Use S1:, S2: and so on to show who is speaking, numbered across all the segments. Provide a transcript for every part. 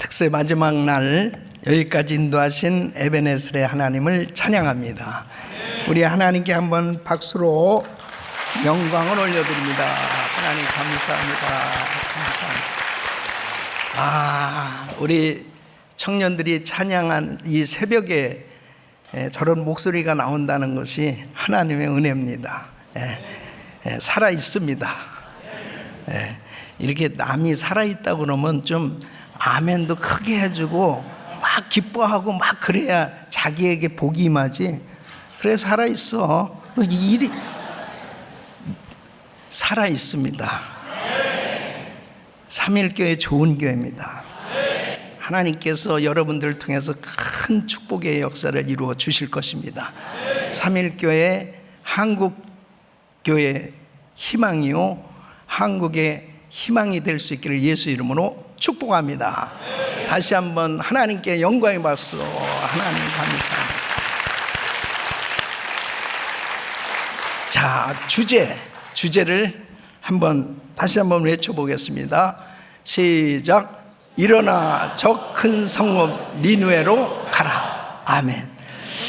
S1: 특세 마지막 날 여기까지 인도하신 에베네셀의 하나님을 찬양합니다. 우리 하나님께 한번 박수로 영광을 올려드립니다. 하나님 감사합니다. 감사합니다. 우리 청년들이 찬양한 이 새벽에 저런 목소리가 나온다는 것이 하나님의 은혜입니다. 살아 있습니다. 이렇게 남이 살아있다고 그러면 좀 아멘도 크게 해주고 막 기뻐하고 막 그래야 자기에게 복이 임하지. 그래 살아있어. 일이 살아있습니다. 삼일교회 좋은 교회입니다. 하나님께서 여러분들을 통해서 큰 축복의 역사를 이루어 주실 것입니다. 삼일교회 한국교회 희망이요 한국의 희망이 될 수 있기를 예수 이름으로 축복합니다. 다시 한번 하나님께 영광의 박수. 하나님 감사합니다. 자, 주제를 다시 한번 외쳐보겠습니다. 시작. 일어나 저 큰 성읍 니느웨로 가라. 아멘.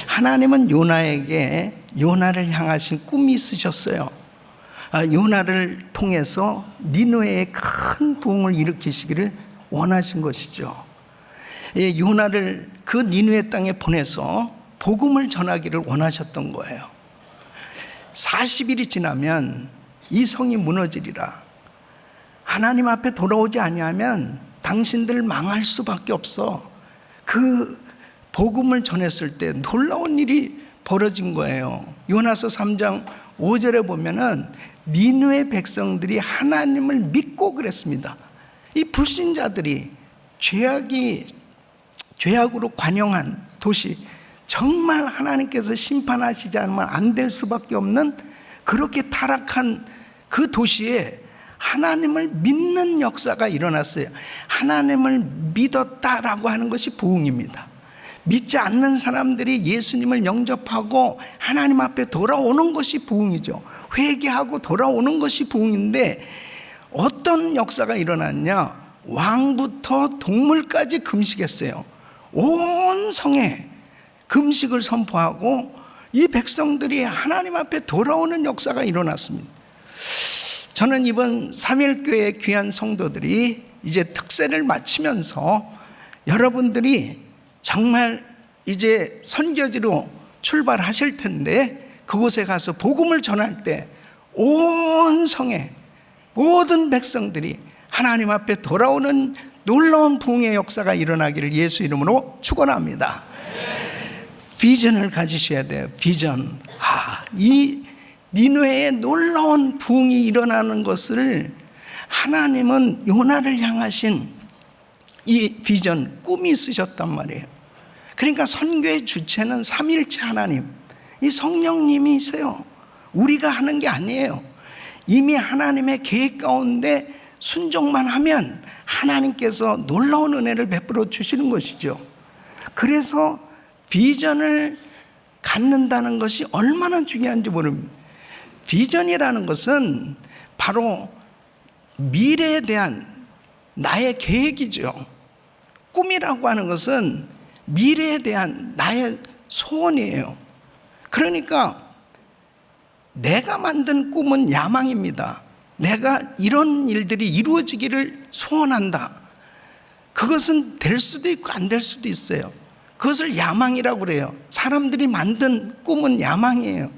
S1: 하나님은 요나를 향하신 꿈이 있으셨어요. 요나를 통해서 니느웨의 큰 부흥을 일으키시기를 원하신 것이죠. 요나를 그 니느웨 땅에 보내서 복음을 전하기를 원하셨던 거예요. 40일이 지나면 이 성이 무너지리라. 하나님 앞에 돌아오지 아니하면 당신들 망할 수밖에 없어. 그 복음을 전했을 때 놀라운 일이 벌어진 거예요. 요나서 3장 5절에 보면은 니느웨 백성들이 하나님을 믿고 그랬습니다. 이 불신자들이 죄악으로 관영한 도시, 정말 하나님께서 심판하시지 않으면 안 될 수밖에 없는 그렇게 타락한 그 도시에 하나님을 믿는 역사가 일어났어요. 하나님을 믿었다라고 하는 것이 부흥입니다. 믿지 않는 사람들이 예수님을 영접하고 하나님 앞에 돌아오는 것이 부흥이죠. 회개하고 돌아오는 것이 부흥인데 어떤 역사가 일어났냐? 왕부터 동물까지 금식했어요. 온 성에 금식을 선포하고 이 백성들이 하나님 앞에 돌아오는 역사가 일어났습니다. 저는 이번 삼일교회 귀한 성도들이 이제 특세를 마치면서 여러분들이 정말 이제 선교지로 출발하실 텐데 그곳에 가서 복음을 전할 때 온 성의 모든 백성들이 하나님 앞에 돌아오는 놀라운 부흥의 역사가 일어나기를 예수 이름으로 축원합니다. 비전을 가지셔야 돼요. 비전. 이 니느웨의 놀라운 부흥이 일어나는 것을 하나님은 요나를 향하신 이 비전, 꿈이 있으셨단 말이에요. 그러니까 선교의 주체는 삼일체 하나님, 이 성령님이세요. 우리가 하는 게 아니에요. 이미 하나님의 계획 가운데 순종만 하면 하나님께서 놀라운 은혜를 베풀어 주시는 것이죠. 그래서 비전을 갖는다는 것이 얼마나 중요한지 모릅니다. 비전이라는 것은 바로 미래에 대한 나의 계획이죠. 꿈이라고 하는 것은 미래에 대한 나의 소원이에요. 그러니까 내가 만든 꿈은 야망입니다. 내가 이런 일들이 이루어지기를 소원한다. 그것은 될 수도 있고 안 될 수도 있어요. 그것을 야망이라고 그래요. 사람들이 만든 꿈은 야망이에요.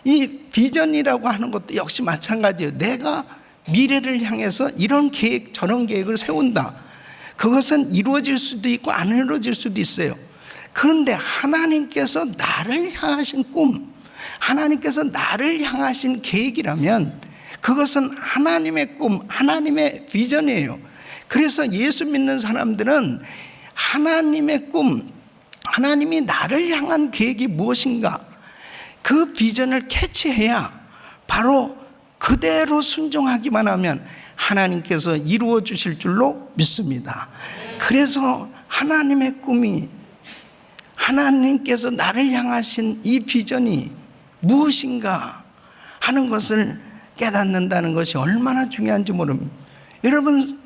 S1: 이 비전이라고 하는 것도 역시 마찬가지예요. 내가 미래를 향해서 이런 계획, 저런 계획을 세운다. 그것은 이루어질 수도 있고 안 이루어질 수도 있어요. 그런데 하나님께서 나를 향하신 꿈, 하나님께서 나를 향하신 계획이라면 그것은 하나님의 꿈, 하나님의 비전이에요. 그래서 예수 믿는 사람들은 하나님의 꿈, 하나님이 나를 향한 계획이 무엇인가, 그 비전을 캐치해야 바로 그대로 순종하기만 하면 하나님께서 이루어 주실 줄로 믿습니다. 그래서 하나님의 꿈이, 하나님께서 나를 향하신 이 비전이 무엇인가 하는 것을 깨닫는다는 것이 얼마나 중요한지 모릅니다. 여러분,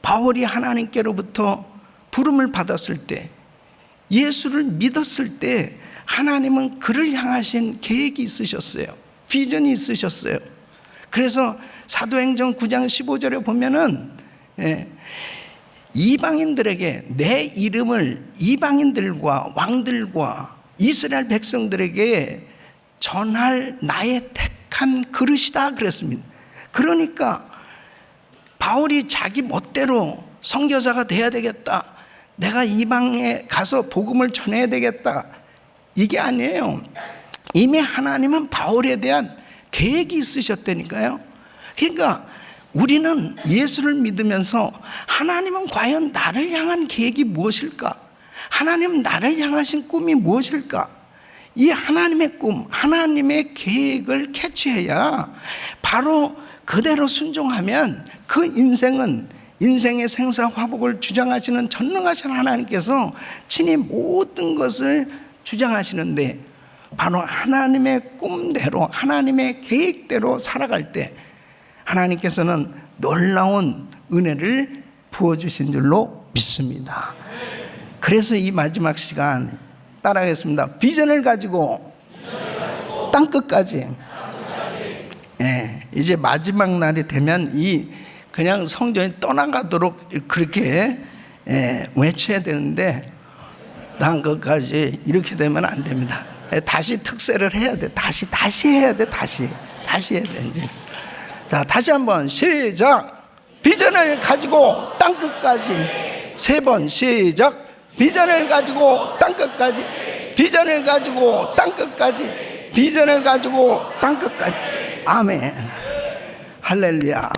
S1: 바울이 하나님께로부터 부름을 받았을 때, 예수를 믿었을 때 하나님은 그를 향하신 계획이 있으셨어요. 비전이 있으셨어요. 그래서 사도행전 9장 15절에 보면은 이방인들에게 내 이름을 이방인들과 왕들과 이스라엘 백성들에게 전할 나의 택한 그릇이다 그랬습니다. 그러니까 바울이 자기 멋대로 선교사가 돼야 되겠다, 내가 이방에 가서 복음을 전해야 되겠다, 이게 아니에요. 이미 하나님은 바울에 대한 계획이 있으셨다니까요. 그러니까 우리는 예수를 믿으면서 하나님은 과연 나를 향한 계획이 무엇일까? 하나님은 나를 향하신 꿈이 무엇일까? 이 하나님의 꿈, 하나님의 계획을 캐치해야 바로 그대로 순종하면 그 인생은 인생의 생사화복을 주장하시는 전능하신 하나님께서 친히 모든 것을 주장하시는데, 바로 하나님의 꿈대로 하나님의 계획대로 살아갈 때 하나님께서는 놀라운 은혜를 부어주신 줄로 믿습니다. 그래서 이 마지막 시간 따라하겠습니다. 비전을 가지고 땅끝까지. 이제 마지막 날이 되면 그냥 성전이 떠나가도록 그렇게 외쳐야 되는데, 땅끝까지 이렇게 되면 안 됩니다. 다시 특세를 해야 돼. 다시 해야 돼. 다시 해야 돼. 이제. 자, 다시 한번 시작. 비전을 가지고 땅끝까지. 3번 시작. 비전을 가지고 땅끝까지. 비전을 가지고 땅끝까지. 비전을 가지고 땅끝까지. 아멘. 할렐루야.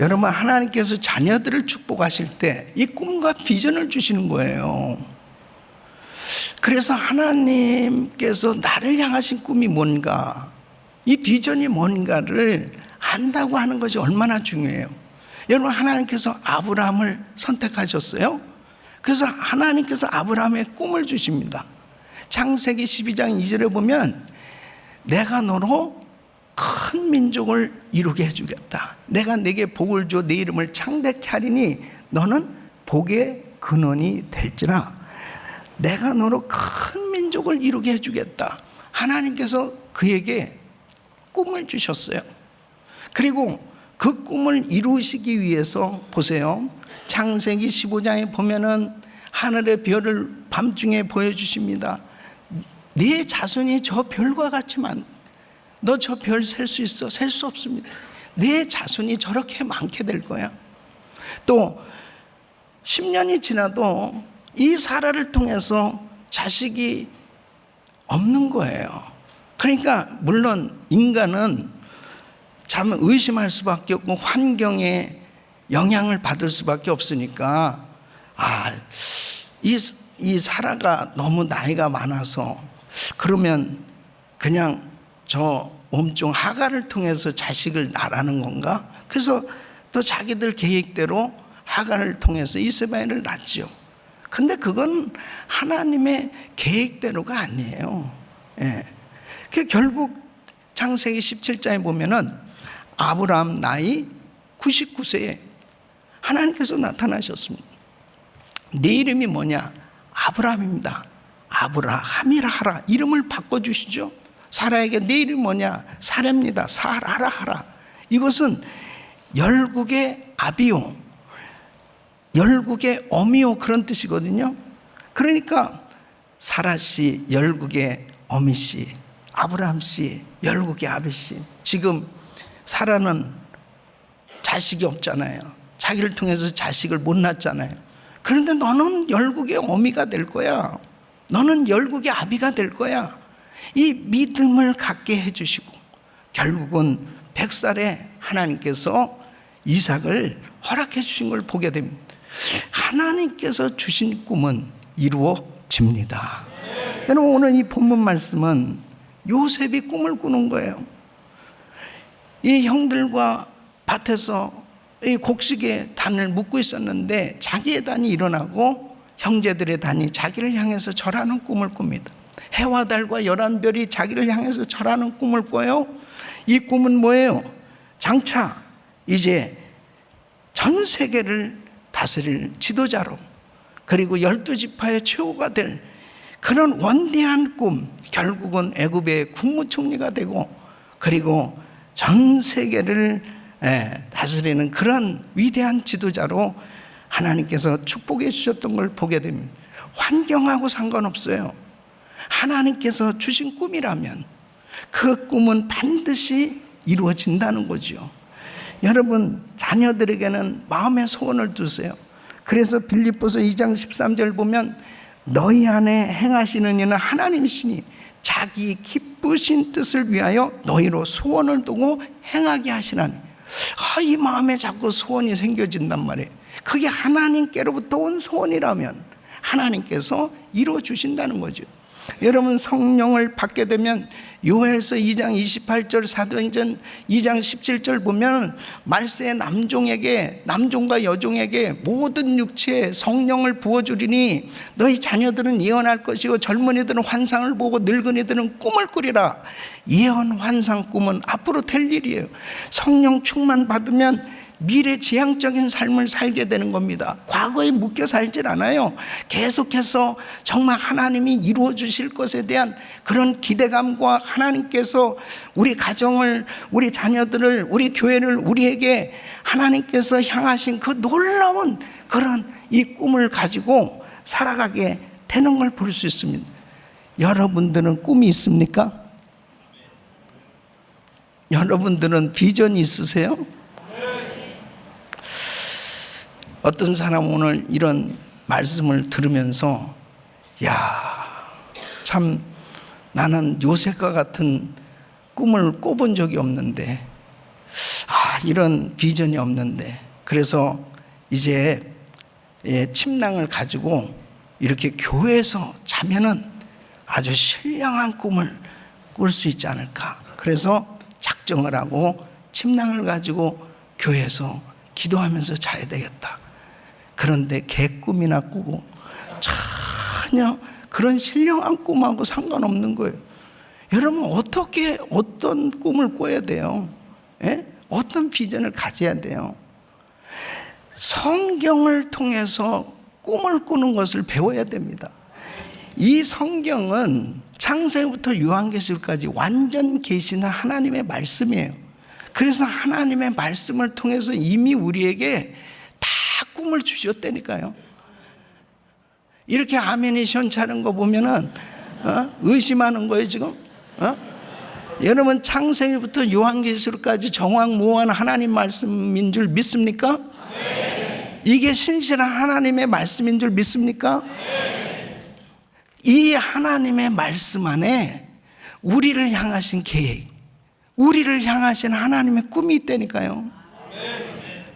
S1: 여러분, 하나님께서 자녀들을 축복하실 때 이 꿈과 비전을 주시는 거예요. 그래서 하나님께서 나를 향하신 꿈이 뭔가, 이 비전이 뭔가를 안다고 하는 것이 얼마나 중요해요. 여러분, 하나님께서 아브라함을 선택하셨어요. 그래서 하나님께서 아브라함의 꿈을 주십니다. 창세기 12장 2절에 보면 내가 너로 큰 민족을 이루게 해주겠다. 내가 네게 복을 줘 네 이름을 창대케 하리니 너는 복의 근원이 될지라. 내가 너로 큰 민족을 이루게 해주겠다. 하나님께서 그에게 꿈을 주셨어요. 그리고 그 꿈을 이루시기 위해서 보세요. 창세기 15장에 보면은 하늘의 별을 밤중에 보여주십니다. 네 자손이 저 별과 같지만 너 저 별 셀 수 있어? 셀 수 없습니다. 네 자손이 저렇게 많게 될 거야. 또 10년이 지나도 이 사라를 통해서 자식이 없는 거예요. 그러니까 물론 인간은 참 의심할 수밖에 없고 환경에 영향을 받을 수밖에 없으니까, 이 사라가 너무 나이가 많아서 그러면 그냥 저 몸종 하갈을 통해서 자식을 낳으라는 건가? 그래서 또 자기들 계획대로 하갈을 통해서 이스마엘을 낳죠. 근데 그건 하나님의 계획대로가 아니에요. 결국 창세기 17장에 보면은 아브라함 나이 99세에 하나님께서 나타나셨습니다. 네 이름이 뭐냐? 아브라함입니다. 아브라함이라 하라. 이름을 바꿔주시죠. 사라에게 네 이름이 뭐냐? 사라입니다. 사라라 하라. 이것은 열국의 아비요, 열국의 어미요, 그런 뜻이거든요. 그러니까 사라씨 열국의 어미씨, 아브라함씨 열국의 아비씨. 지금 사라는 자식이 없잖아요. 자기를 통해서 자식을 못 낳았잖아요. 그런데 너는 열국의 어미가 될 거야. 너는 열국의 아비가 될 거야. 이 믿음을 갖게 해주시고 결국은 100살에 하나님께서 이삭을 허락해 주신 걸 보게 됩니다. 하나님께서 주신 꿈은 이루어집니다. 여러분, 오늘 이 본문 말씀은 요셉이 꿈을 꾸는 거예요. 이 형들과 밭에서 이 곡식의 단을 묶고 있었는데 자기의 단이 일어나고 형제들의 단이 자기를 향해서 절하는 꿈을 꿉니다. 해와 달과 11별이 자기를 향해서 절하는 꿈을 꿔요. 이 꿈은 뭐예요? 장차 이제 전 세계를 다스릴 지도자로, 그리고 12지파의 최후가 될 그런 원대한 꿈, 결국은 애굽의 국무총리가 되고, 그리고 전 세계를 다스리는 그런 위대한 지도자로 하나님께서 축복해 주셨던 걸 보게 됩니다. 환경하고 상관없어요. 하나님께서 주신 꿈이라면 그 꿈은 반드시 이루어진다는 거죠. 여러분, 자녀들에게는 마음의 소원을 두세요. 그래서 빌립보서 2장 13절 보면 너희 안에 행하시는 이는 하나님이시니 자기 기쁘신 뜻을 위하여 너희로 소원을 두고 행하게 하시나니. 이 마음에 자꾸 소원이 생겨진단 말이에요. 그게 하나님께로부터 온 소원이라면 하나님께서 이루어 주신다는 거죠. 여러분, 성령을 받게 되면 요엘서 2장 28절, 사도행전 2장 17절 보면 말세의 남종과 여종에게 모든 육체에 성령을 부어주리니 너희 자녀들은 예언할 것이고 젊은이들은 환상을 보고 늙은이들은 꿈을 꾸리라. 예언, 환상, 꿈은 앞으로 될 일이에요. 성령 충만 받으면 미래 지향적인 삶을 살게 되는 겁니다. 과거에 묶여 살질 않아요. 계속해서 정말 하나님이 이루어 주실 것에 대한 그런 기대감과 하나님께서 우리 가정을, 우리 자녀들을, 우리 교회를 우리에게 하나님께서 향하신 그 놀라운 그런 이 꿈을 가지고 살아가게 되는 걸 볼 수 있습니다. 여러분들은 꿈이 있습니까? 여러분들은 비전이 있으세요? 어떤 사람 오늘 이런 말씀을 들으면서 참 나는 요셉과 같은 꿈을 꿔본 적이 없는데, 이런 비전이 없는데, 그래서 이제 침낭을 가지고 이렇게 교회에서 자면은 아주 신령한 꿈을 꿀 수 있지 않을까. 그래서 작정을 하고 침낭을 가지고 교회에서 기도하면서 자야 되겠다. 그런데 개꿈이나 꾸고 전혀 그런 신령한 꿈하고 상관없는 거예요. 여러분, 어떤 꿈을 꿔야 돼요? 어떤 비전을 가져야 돼요? 성경을 통해서 꿈을 꾸는 것을 배워야 됩니다. 이 성경은 창세기부터 요한계시록까지 완전 계시는 하나님의 말씀이에요. 그래서 하나님의 말씀을 통해서 이미 우리에게 다 꿈을 주셨다니까요. 이렇게 아멘이 시원찮은 거 보면은 의심하는 거예요 지금. 여러분, 창세기부터 요한계시록까지 정확무한 하나님 말씀인 줄 믿습니까? 이게 신실한 하나님의 말씀인 줄 믿습니까? 이 하나님의 말씀 안에 우리를 향하신 계획, 우리를 향하신 하나님의 꿈이 있다니까요.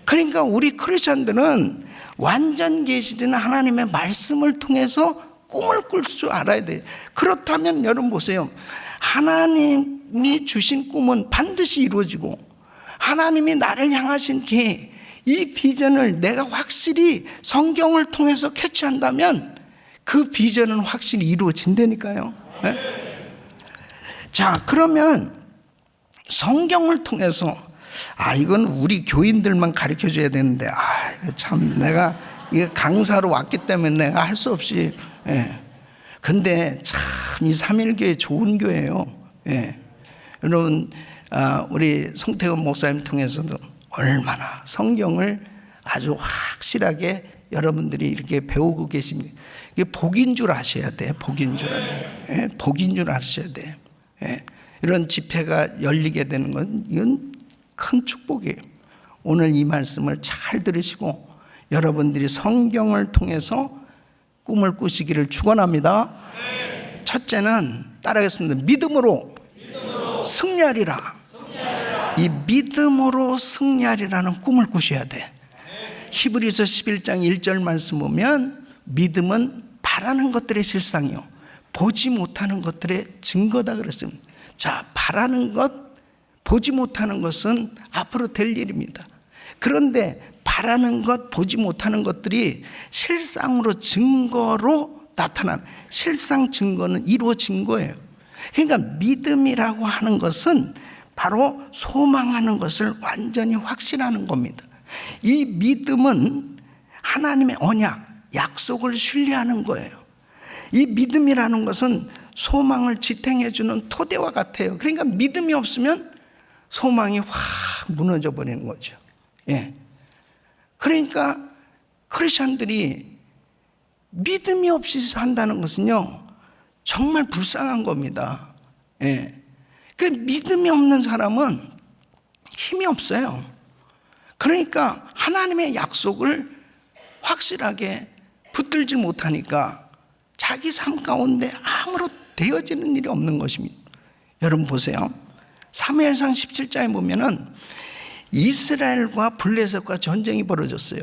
S1: 그러니까 우리 크리스천들은 완전 계시된 하나님의 말씀을 통해서 꿈을 꿀 줄 알아야 돼요. 그렇다면 여러분 보세요. 하나님이 주신 꿈은 반드시 이루어지고, 하나님이 나를 향하신 계획, 이 비전을 내가 확실히 성경을 통해서 캐치한다면 그 비전은 확실히 이루어진다니까요. 네? 자, 그러면 성경을 통해서 이건 우리 교인들만 가르쳐 줘야 되는데 참 내가 이거 강사로 왔기 때문에 내가 할 수 없이 근데 참 이 삼일교회 좋은 교회예요. 여러분, 우리 송태근 목사님 통해서도 얼마나 성경을 아주 확실하게 여러분들이 이렇게 배우고 계십니다. 이게 복인 줄 아셔야 돼. 복인 줄 알아요. 복인 줄 아셔야 돼. 이런 집회가 열리게 되는 건 이건 큰 축복이에요. 오늘 이 말씀을 잘 들으시고 여러분들이 성경을 통해서 꿈을 꾸시기를 축원합니다. 첫째는 따라하겠습니다. 믿음으로 승리하리라. 이 믿음으로 승리하리라는 꿈을 꾸셔야 돼. 히브리서 11장 1절 말씀 보면 믿음은 바라는 것들의 실상이요 보지 못하는 것들의 증거다 그랬습니다. 자, 바라는 것, 보지 못하는 것은 앞으로 될 일입니다. 그런데 바라는 것, 보지 못하는 것들이 실상으로 증거로 나타난 실상 증거는 이루어진 거예요. 그러니까 믿음이라고 하는 것은 바로 소망하는 것을 완전히 확신하는 겁니다. 이 믿음은 하나님의 언약, 약속을 신뢰하는 거예요. 이 믿음이라는 것은 소망을 지탱해주는 토대와 같아요. 그러니까 믿음이 없으면 소망이 확 무너져 버리는 거죠. 예. 그러니까 크리스천들이 믿음이 없이 산다는 것은요, 정말 불쌍한 겁니다. 예. 그 믿음이 없는 사람은 힘이 없어요. 그러니까 하나님의 약속을 확실하게 붙들지 못하니까 자기 삶 가운데 아무런 되어지는 일이 없는 것입니다. 여러분 보세요. 사무엘상 17장에 보면은 이스라엘과 블레셋과 전쟁이 벌어졌어요.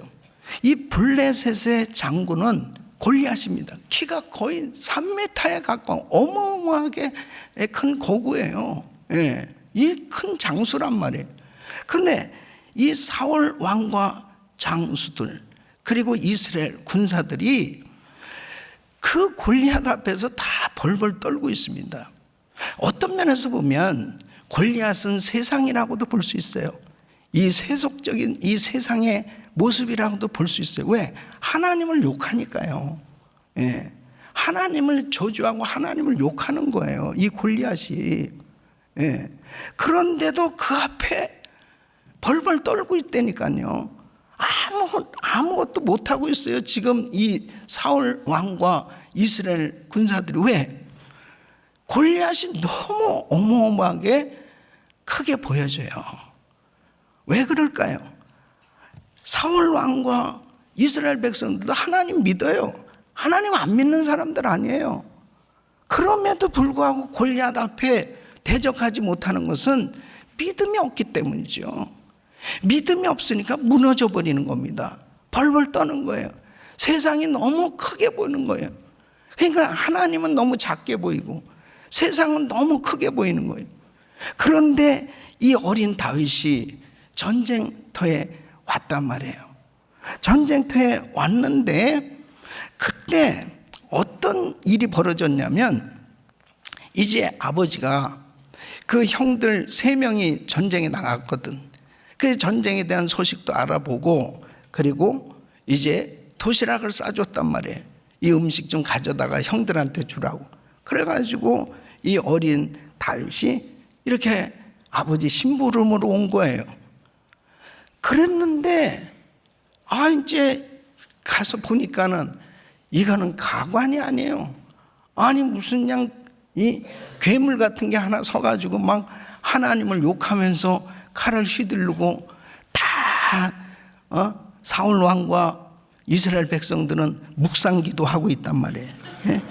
S1: 이 블레셋의 장군은 골리앗입니다. 키가 거의 3m에 가까운 어마어마하게 큰 거구예요. 예. 이 큰 장수란 말이에요. 근데 이 사울 왕과 장수들 그리고 이스라엘 군사들이 그 골리앗 앞에서 다 벌벌 떨고 있습니다. 어떤 면에서 보면 골리앗은 세상이라고도 볼 수 있어요. 이 세속적인 이 세상의 모습이라고도 볼 수 있어요. 왜? 하나님을 욕하니까요. 예. 하나님을 저주하고 하나님을 욕하는 거예요, 이 골리앗이. 예. 그런데도 그 앞에 벌벌 떨고 있다니까요. 아무것도 못하고 있어요, 지금 이 사울 왕과 이스라엘 군사들이. 왜? 골리앗이 너무 어마어마하게 크게 보여져요. 왜 그럴까요? 사울 왕과 이스라엘 백성들도 하나님 믿어요. 하나님 안 믿는 사람들 아니에요. 그럼에도 불구하고 골리앗 앞에 대적하지 못하는 것은 믿음이 없기 때문이죠. 믿음이 없으니까 무너져 버리는 겁니다. 벌벌 떠는 거예요. 세상이 너무 크게 보이는 거예요. 그러니까 하나님은 너무 작게 보이고 세상은 너무 크게 보이는 거예요. 그런데 이 어린 다윗이 전쟁터에 왔단 말이에요. 전쟁터에 왔는데 그때 어떤 일이 벌어졌냐면, 이제 아버지가 그 형들 3명이 전쟁에 나갔거든. 그 전쟁에 대한 소식도 알아보고 그리고 이제 도시락을 싸줬단 말이에요. 이 음식 좀 가져다가 형들한테 주라고. 그래가지고 이 어린 다윗이 이렇게 아버지 심부름으로 온 거예요. 그랬는데 이제 가서 보니까는 이거는 가관이 아니에요. 아니 무슨 이 괴물 같은 게 하나 서가지고 막 하나님을 욕하면서 칼을 휘두르고 다 사울 왕과 이스라엘 백성들은 묵상기도 하고 있단 말이에요. 예?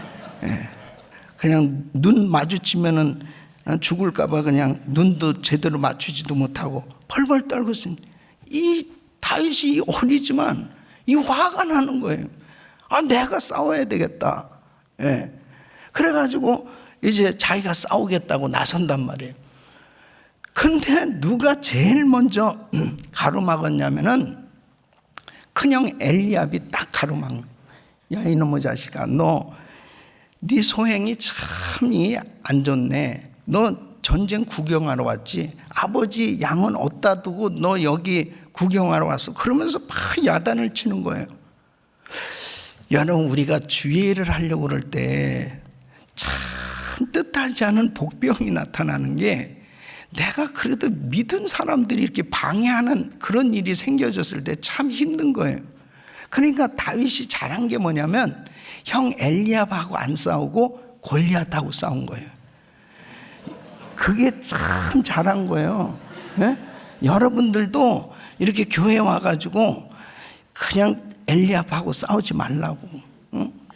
S1: 예. 그냥 눈 마주치면은 죽을까봐 그냥 눈도 제대로 맞추지도 못하고 펄펄 떨고 있습니다. 이 다윗이 어리지만 이 화가 나는 거예요. 내가 싸워야 되겠다. 예. 그래가지고 이제 자기가 싸우겠다고 나선단 말이에요. 근데 누가 제일 먼저 가로막았냐면은 큰형 엘리압이 딱 가로막. 야 이놈의 자식아, 네 소행이 참이 안 좋네. 너 전쟁 구경하러 왔지? 아버지 양은 어디다 두고 너 여기 구경하러 왔어? 그러면서 막 야단을 치는 거예요. 여러분, 우리가 주의를 하려고 그럴 때 참 뜻하지 않은 복병이 나타나는 게, 내가 그래도 믿은 사람들이 이렇게 방해하는 그런 일이 생겨졌을 때 참 힘든 거예요. 그러니까 다윗이 잘한 게 뭐냐면 형 엘리압하고 안 싸우고 골리앗하고 싸운 거예요. 그게 참 잘한 거예요. 네? 여러분들도 이렇게 교회 와가지고 그냥 엘리압하고 싸우지 말라고,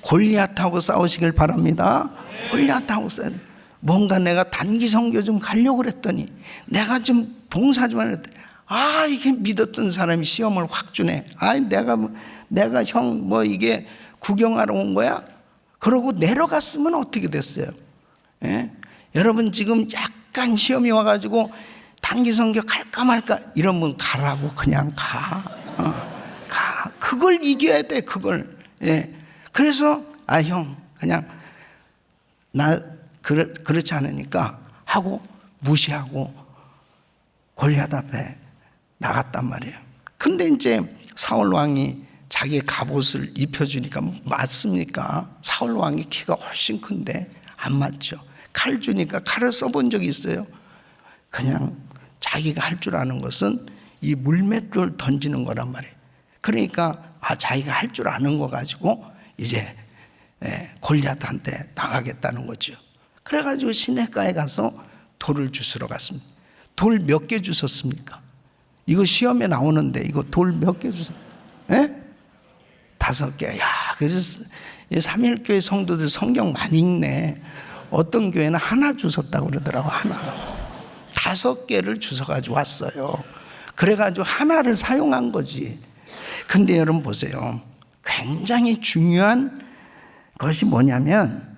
S1: 골리앗하고 싸우시길 바랍니다. 골리앗하고 싸워야 돼. 뭔가 내가 단기 선교 좀 가려고 그랬더니, 내가 좀 봉사 좀 하려고 했더니, 이게 믿었던 사람이 시험을 확 주네. 내가 형 이게 구경하러 온 거야? 그러고 내려갔으면 어떻게 됐어요? 예? 여러분, 지금 약간 시험이 와가지고 단기 선교 갈까 말까 이러면 가라고. 그냥 가. 그걸 이겨야 돼, 그걸. 예. 그래서 형 그냥 그렇지 않으니까 하고 무시하고 골리앗 앞에 나갔단 말이에요. 근데 이제 사울 왕이 자기 갑옷을 입혀주니까 맞습니까? 사울 왕이 키가 훨씬 큰데 안 맞죠. 칼 주니까 칼을 써본 적이 있어요? 그냥 자기가 할 줄 아는 것은 이 물맷돌 던지는 거란 말이에요. 그러니까 자기가 할 줄 아는 거 가지고 이제 골리앗한테 나가겠다는 거죠. 그래가지고 시내가에 가서 돌을 주스러 갔습니다. 돌 몇 개 주셨습니까? 이거 시험에 나오는데 이거 돌 몇 개 주셨? 5개. 야, 그래서 삼일교회 성도들 성경 많이 읽네. 어떤 교회는 하나 주셨다고 그러더라고. 하나. 5개를 주워가지고 왔어요. 그래가지고 하나를 사용한 거지. 근데 여러분 보세요. 굉장히 중요한 것이 뭐냐면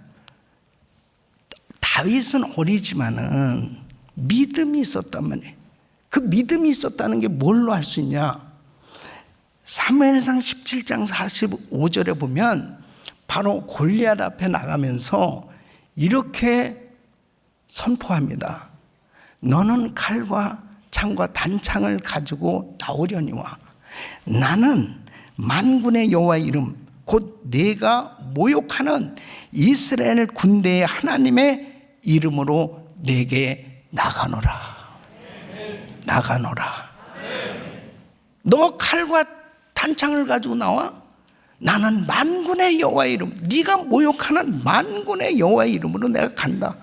S1: 다윗은 어리지만은 믿음이 있었단 말이에요. 그 믿음이 있었다는 게 뭘로 알 수 있냐? 사무엘상 17장 45절에 보면 바로 골리앗 앞에 나가면서 이렇게 선포합니다. 너는 칼과 창과 단창을 가지고 나오려니와 나는 만군의 여호와의 이름 곧 내가 모욕하는 이스라엘 군대의 하나님의 이름으로 내게 나가노라. 나가노라. 너 칼과 단창을 가지고 나와? 나는 만군의 여호와의 이름, 네가 모욕하는 만군의 여호와의 이름으로 내가 간다.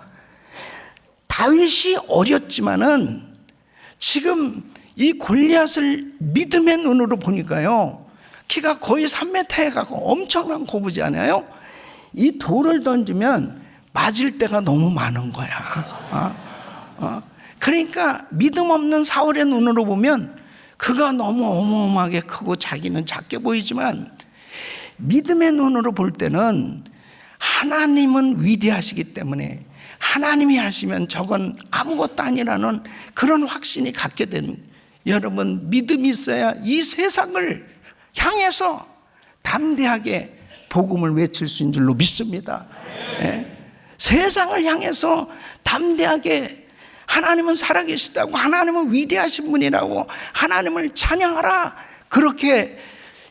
S1: 다윗이 어렸지만은 지금 이 골리앗을 믿음의 눈으로 보니까요, 키가 거의 3m에 가고 엄청난 고부잖아요. 이 돌을 던지면 맞을 때가 너무 많은 거야. 그러니까 믿음 없는 사울의 눈으로 보면 그가 너무 어마어마하게 크고 자기는 작게 보이지만 믿음의 눈으로 볼 때는 하나님은 위대하시기 때문에 하나님이 하시면 저건 아무것도 아니라는 그런 확신이 갖게 되는, 여러분 믿음이 있어야 이 세상을 향해서 담대하게 복음을 외칠 수 있는 줄로 믿습니다. 세상을 향해서 담대하게 하나님은 살아계시다고, 하나님은 위대하신 분이라고, 하나님을 찬양하라, 그렇게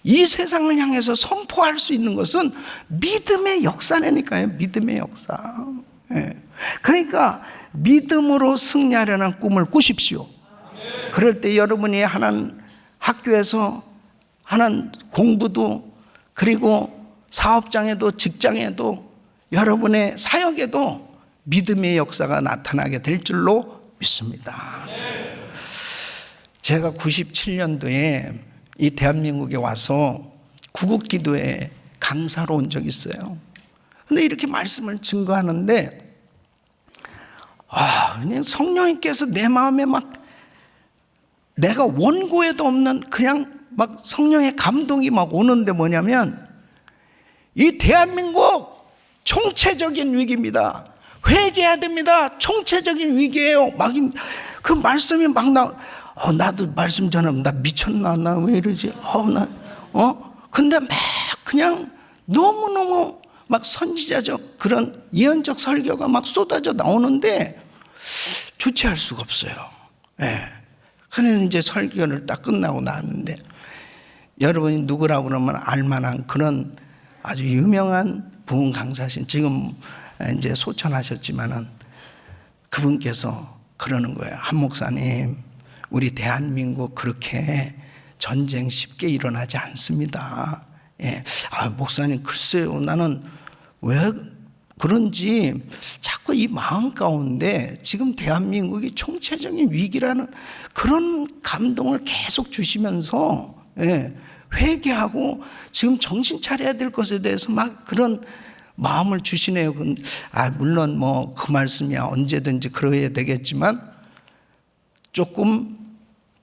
S1: 이 세상을 향해서 선포할 수 있는 것은 믿음의 역사라니까요. 믿음의 역사. 그러니까 믿음으로 승리하려는 꿈을 꾸십시오. 그럴 때 여러분이 하는 학교에서 하는 공부도, 그리고 사업장에도, 직장에도, 여러분의 사역에도 믿음의 역사가 나타나게 될 줄로 믿습니다. 제가 97년도에 이 대한민국에 와서 구국기도회 강사로 온 적이 있어요. 근데 이렇게 말씀을 증거하는데 그냥 성령님께서 내 마음에 막 내가 원고에도 없는 그냥 막 성령의 감동이 막 오는데 뭐냐면 이 대한민국 총체적인 위기입니다. 회개해야 됩니다. 총체적인 위기예요. 막 그 말씀이 막 나도 말씀 전하면 나 미쳤나? 나 왜 이러지? 근데 막 그냥 너무너무 막 선지자적 그런 예언적 설교가 막 쏟아져 나오는데 주체할 수가 없어요. 그래서 이제 설교를 딱 끝나고 나왔는데, 여러분이 누구라고 그러면 알만한 그런 아주 유명한 부흥 강사신, 지금 이제 소천하셨지만은 그분께서 그러는 거예요. 한 목사님, 우리 대한민국 그렇게 전쟁 쉽게 일어나지 않습니다. 목사님, 글쎄요, 나는 왜 그런지 자꾸 이 마음 가운데 지금 대한민국이 총체적인 위기라는 그런 감동을 계속 주시면서 회개하고 지금 정신 차려야 될 것에 대해서 막 그런 마음을 주시네요. 물론 뭐 그 말씀이야 언제든지 그러해야 되겠지만 조금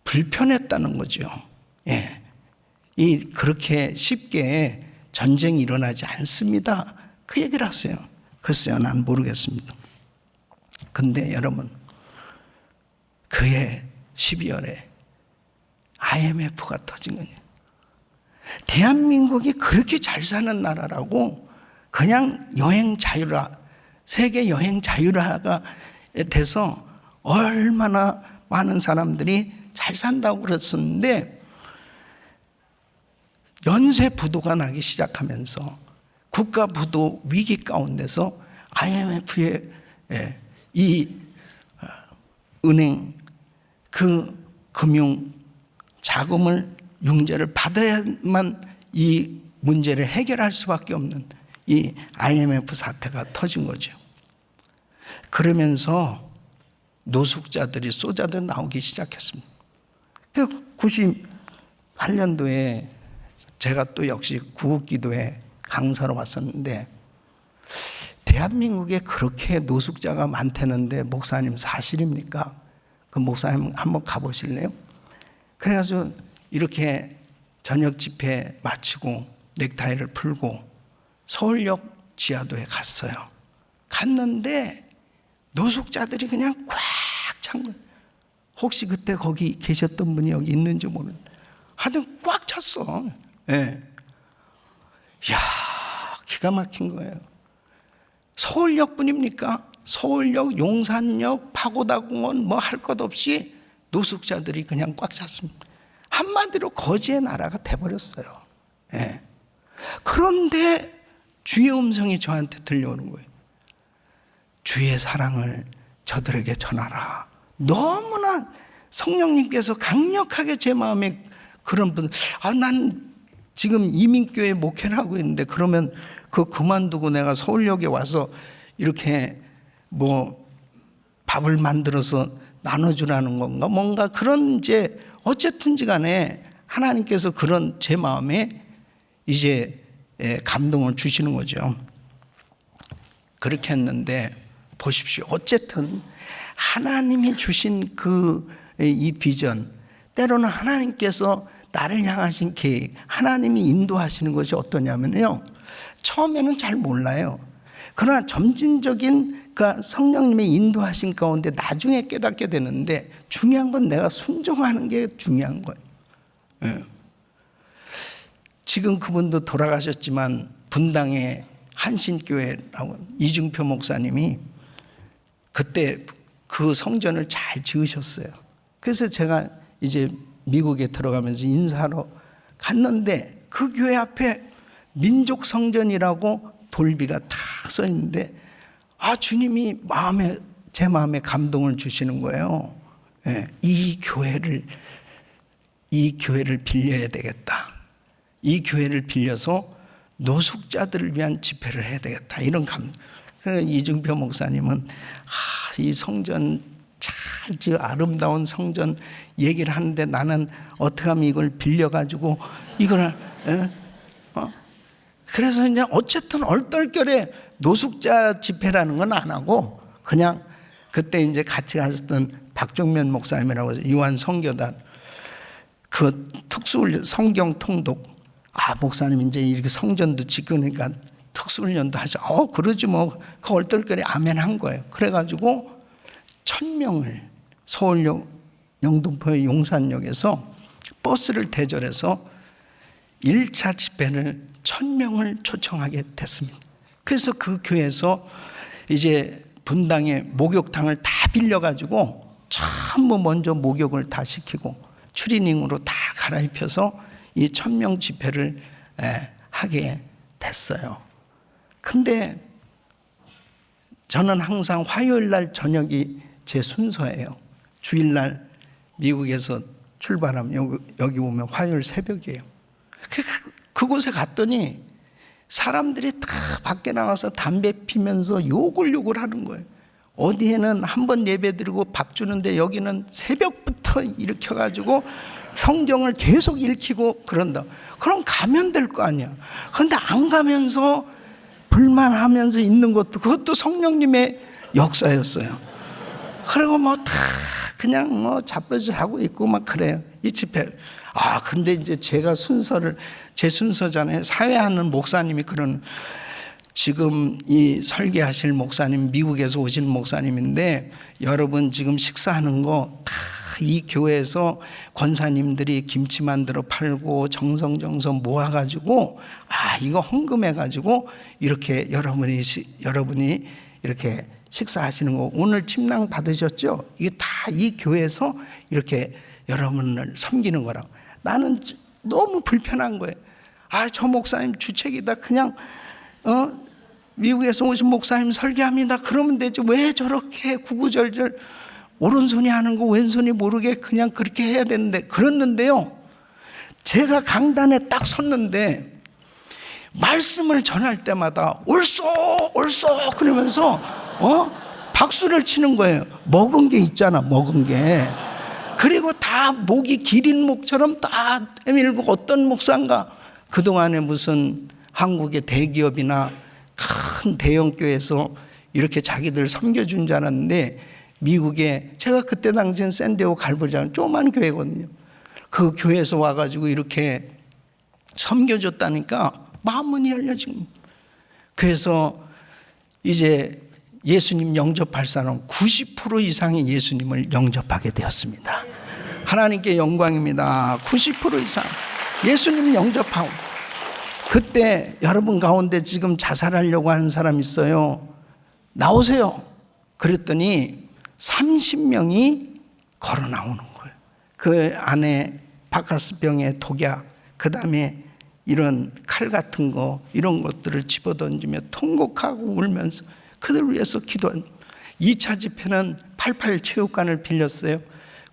S1: 불편했다는 거죠. 그렇게 쉽게 전쟁이 일어나지 않습니다. 그 얘기를 하세요. 글쎄요, 난 모르겠습니다. 근데 여러분, 그해 12월에 IMF가 터진 거예요. 대한민국이 그렇게 잘 사는 나라라고 그냥 여행 자유화, 세계 여행 자유화가 돼서 얼마나 많은 사람들이 잘 산다고 그랬었는데 연쇄 부도가 나기 시작하면서 국가 부도 위기 가운데서 IMF의 이 은행 그 금융 자금을 융자를 받아야만 이 문제를 해결할 수밖에 없는 이 IMF 사태가 터진 거죠. 그러면서 노숙자들이 쏟아져 나오기 시작했습니다. 98년도에 제가 또 역시 구국기도회 강사로 왔었는데, 대한민국에 그렇게 노숙자가 많다는데 목사님 사실입니까? 그 목사님 한번 가보실래요? 그래가지고 이렇게 저녁 집회 마치고 넥타이를 풀고 서울역 지하도에 갔어요. 갔는데 노숙자들이 그냥 꽉 찬 거예요. 혹시 그때 거기 계셨던 분이 여기 있는지 모르는데 하여튼 꽉 찼어. 예. 이야, 기가 막힌 거예요. 서울역뿐입니까? 서울역, 용산역, 파고다공원 뭐 할 것 없이 노숙자들이 그냥 꽉 찼습니다. 한마디로 거지의 나라가 돼버렸어요. 예. 그런데 주의 음성이 저한테 들려오는 거예요. 주의 사랑을 저들에게 전하라. 너무나 성령님께서 강력하게 제 마음에 그런 분, 난 지금 이민교회 목회를 하고 있는데 그러면 그만두고 내가 서울역에 와서 이렇게 뭐 밥을 만들어서 나눠주라는 건가? 뭔가 그런 이제 어쨌든지 간에 하나님께서 그런 제 마음에 이제 감동을 주시는 거죠. 그렇게 했는데 보십시오. 어쨌든 하나님이 주신 이 비전, 때로는 하나님께서 나를 향하신 계획, 하나님이 인도하시는 것이 어떠냐면요, 처음에는 잘 몰라요. 그러나 점진적인 성령님의 인도하신 가운데 나중에 깨닫게 되는데, 중요한 건 내가 순종하는 게 중요한 거예요. 예. 지금 그분도 돌아가셨지만 분당의 한신교회라고 이중표 목사님이 그때 그 성전을 잘 지으셨어요. 그래서 제가 이제 미국에 들어가면서 인사하러 갔는데 그 교회 앞에 민족 성전이라고 돌비가 탁 써 있는데, 주님이 제 마음에 감동을 주시는 거예요. 예, 이 교회를 빌려야 되겠다. 이 교회를 빌려서 노숙자들을 위한 집회를 해야 되겠다. 이런 그래서 이중표 목사님은 이 성전 아름다운 성전 얘기를 하는데 나는 어떻게 하면 이걸 빌려가지고 이걸 그래서 이제 어쨌든 얼떨결에 노숙자 집회라는 건 안 하고 그냥 그때 이제 같이 가셨던 박종면 목사님이라고 요한 성교단 그 특수훈련 성경 통독 목사님 이제 이렇게 성전도 짓으니까 특수훈련도 하죠. 그러지 뭐 그 얼떨결에 아멘 한 거예요. 그래가지고 1000명을 서울역 영등포의 용산역에서 버스를 대절해서 1차 집회를 1000명을 초청하게 됐습니다. 그래서 그 교회에서 이제 분당에 목욕탕을 다 빌려가지고 전부 먼저 목욕을 다 시키고 추리닝으로 다 갈아입혀서 이 1000명 집회를 하게 됐어요. 근데 저는 항상 화요일 날 저녁이 제 순서예요. 주일날 미국에서 출발하면 여기 오면 화요일 새벽이에요. 그곳에 갔더니 사람들이 다 밖에 나와서 담배 피면서 욕을 하는 거예요. 어디에는 한 번 예배 드리고 밥 주는데 여기는 새벽부터 일으켜가지고 성경을 계속 읽히고 그런다. 그럼 가면 될 거 아니야. 그런데 안 가면서 불만하면서 있는 그것도 성령님의 역사였어요. 그리고 다 그냥 자빠져 자고 있고 막 그래요. 이 집회. 근데 이제 제 순서잖아요. 사회하는 목사님이 지금 이 설계하실 목사님, 미국에서 오신 목사님인데, 여러분 지금 식사하는 거 다 이 교회에서 권사님들이 김치 만들어 팔고 정성 모아가지고 이거 헌금해가지고 이렇게 여러분이 이렇게 식사하시는 거, 오늘 침낭 받으셨죠? 이게 다 이 교회에서 이렇게 여러분을 섬기는 거라고. 나는 너무 불편한 거예요. 저 목사님 주책이다. 그냥 미국에서 오신 목사님 설교합니다. 그러면 되지. 왜 저렇게 구구절절 오른손이 하는 거 왼손이 모르게 그냥 그렇게 해야 되는데. 그랬는데요, 제가 강단에 딱 섰는데 말씀을 전할 때마다 옳소 그러면서 박수를 치는 거예요. 먹은 게 있잖아, 먹은 게. 그리고 다 목이 기린 목처럼 다 내밀고, 어떤 목사인가 그동안에 무슨 한국의 대기업이나 큰 대형교회에서 이렇게 자기들 섬겨준 줄 알았는데, 미국에, 제가 그때 당시엔 샌디에고 갈보리라는 조그만 교회거든요. 그 교회에서 와가지고 이렇게 섬겨줬다니까 마음문이 열려진. 그래서 이제 예수님 영접할 사람 90% 이상이 예수님을 영접하게 되었습니다. 하나님께 영광입니다. 90% 이상 예수님 영접하고. 그때 여러분 가운데 지금 자살하려고 하는 사람 있어요. 나오세요. 그랬더니 30명이 걸어 나오는 거예요. 그 안에 바카스병에 독약, 그 다음에 이런 칼 같은 거, 이런 것들을 집어던지며 통곡하고 울면서 그들을 위해서 기도한. 2차 집회는 88 체육관을 빌렸어요.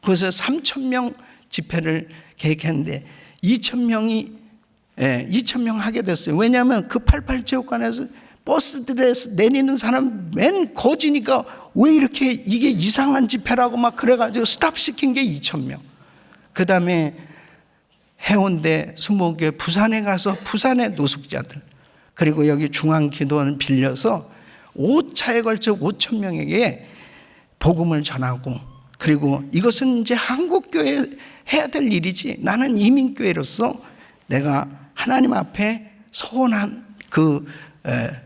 S1: 그래서 3,000명 집회를 계획했는데 2,000명 하게 됐어요. 왜냐하면 그 88 체육관에서 버스들에서 내리는 사람 맨 거지니까 왜 이렇게 이게 이상한 집회라고 막 그래가지고 스탑시킨 게 2,000명. 그 다음에 해운대, 수목교회, 부산에 가서 부산의 노숙자들, 그리고 여기 중앙기도원을 빌려서 5차에 걸쳐 5,000명에게 복음을 전하고, 그리고 이것은 이제 한국교회 해야 될 일이지, 나는 이민교회로서 내가 하나님 앞에 서원한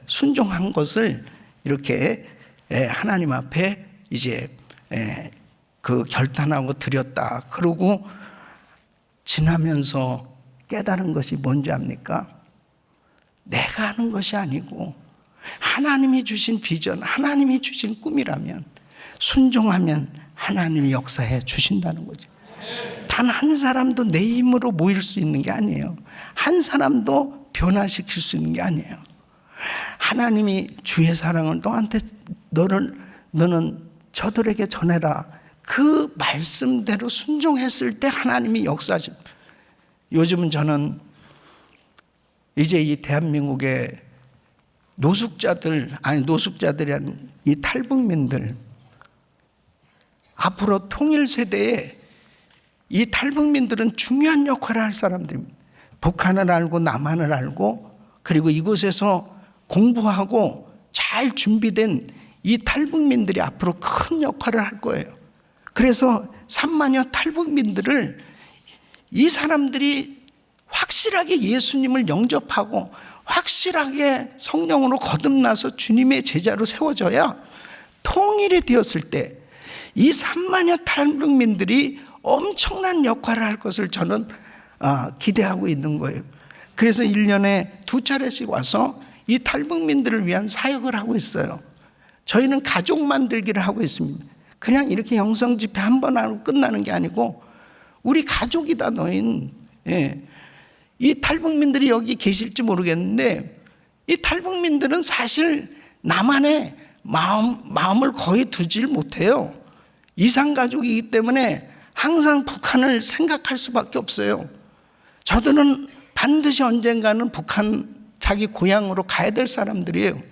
S1: 순종한 것을 이렇게 하나님 앞에 이제 그 결단하고 드렸다. 그러고 지나면서 깨달은 것이 뭔지 압니까? 내가 하는 것이 아니고 하나님이 주신 비전, 하나님이 주신 꿈이라면 순종하면 하나님이 역사해 주신다는 거죠. 단 한 사람도 내 힘으로 모일 수 있는 게 아니에요. 한 사람도 변화시킬 수 있는 게 아니에요. 하나님이 주의 사랑을 너한테, 너는 저들에게 전해라. 그 말씀대로 순종했을 때 하나님이 역사하십. 요즘은 저는 이제 이 대한민국의 노숙자들이 아닌 이 탈북민들, 앞으로 통일 세대에 이 탈북민들은 중요한 역할을 할 사람들입니다. 북한을 알고 남한을 알고, 그리고 이곳에서 공부하고 잘 준비된 이 탈북민들이 앞으로 큰 역할을 할 거예요. 그래서 3만여 탈북민들을, 이 사람들이 확실하게 예수님을 영접하고 확실하게 성령으로 거듭나서 주님의 제자로 세워져야 통일이 되었을 때 이 3만여 탈북민들이 엄청난 역할을 할 것을 저는 기대하고 있는 거예요. 그래서 1년에 2차례씩 와서 이 탈북민들을 위한 사역을 하고 있어요. 저희는 가족 만들기를 하고 있습니다. 그냥 이렇게 영성 집회 한 번 하고 끝나는 게 아니고 우리 가족이다 너희는. 이 탈북민들이 여기 계실지 모르겠는데 이 탈북민들은 사실 남한에 마음을 거의 두질 못해요. 이산가족이기 때문에 항상 북한을 생각할 수밖에 없어요. 저들은 반드시 언젠가는 북한, 자기 고향으로 가야 될 사람들이에요.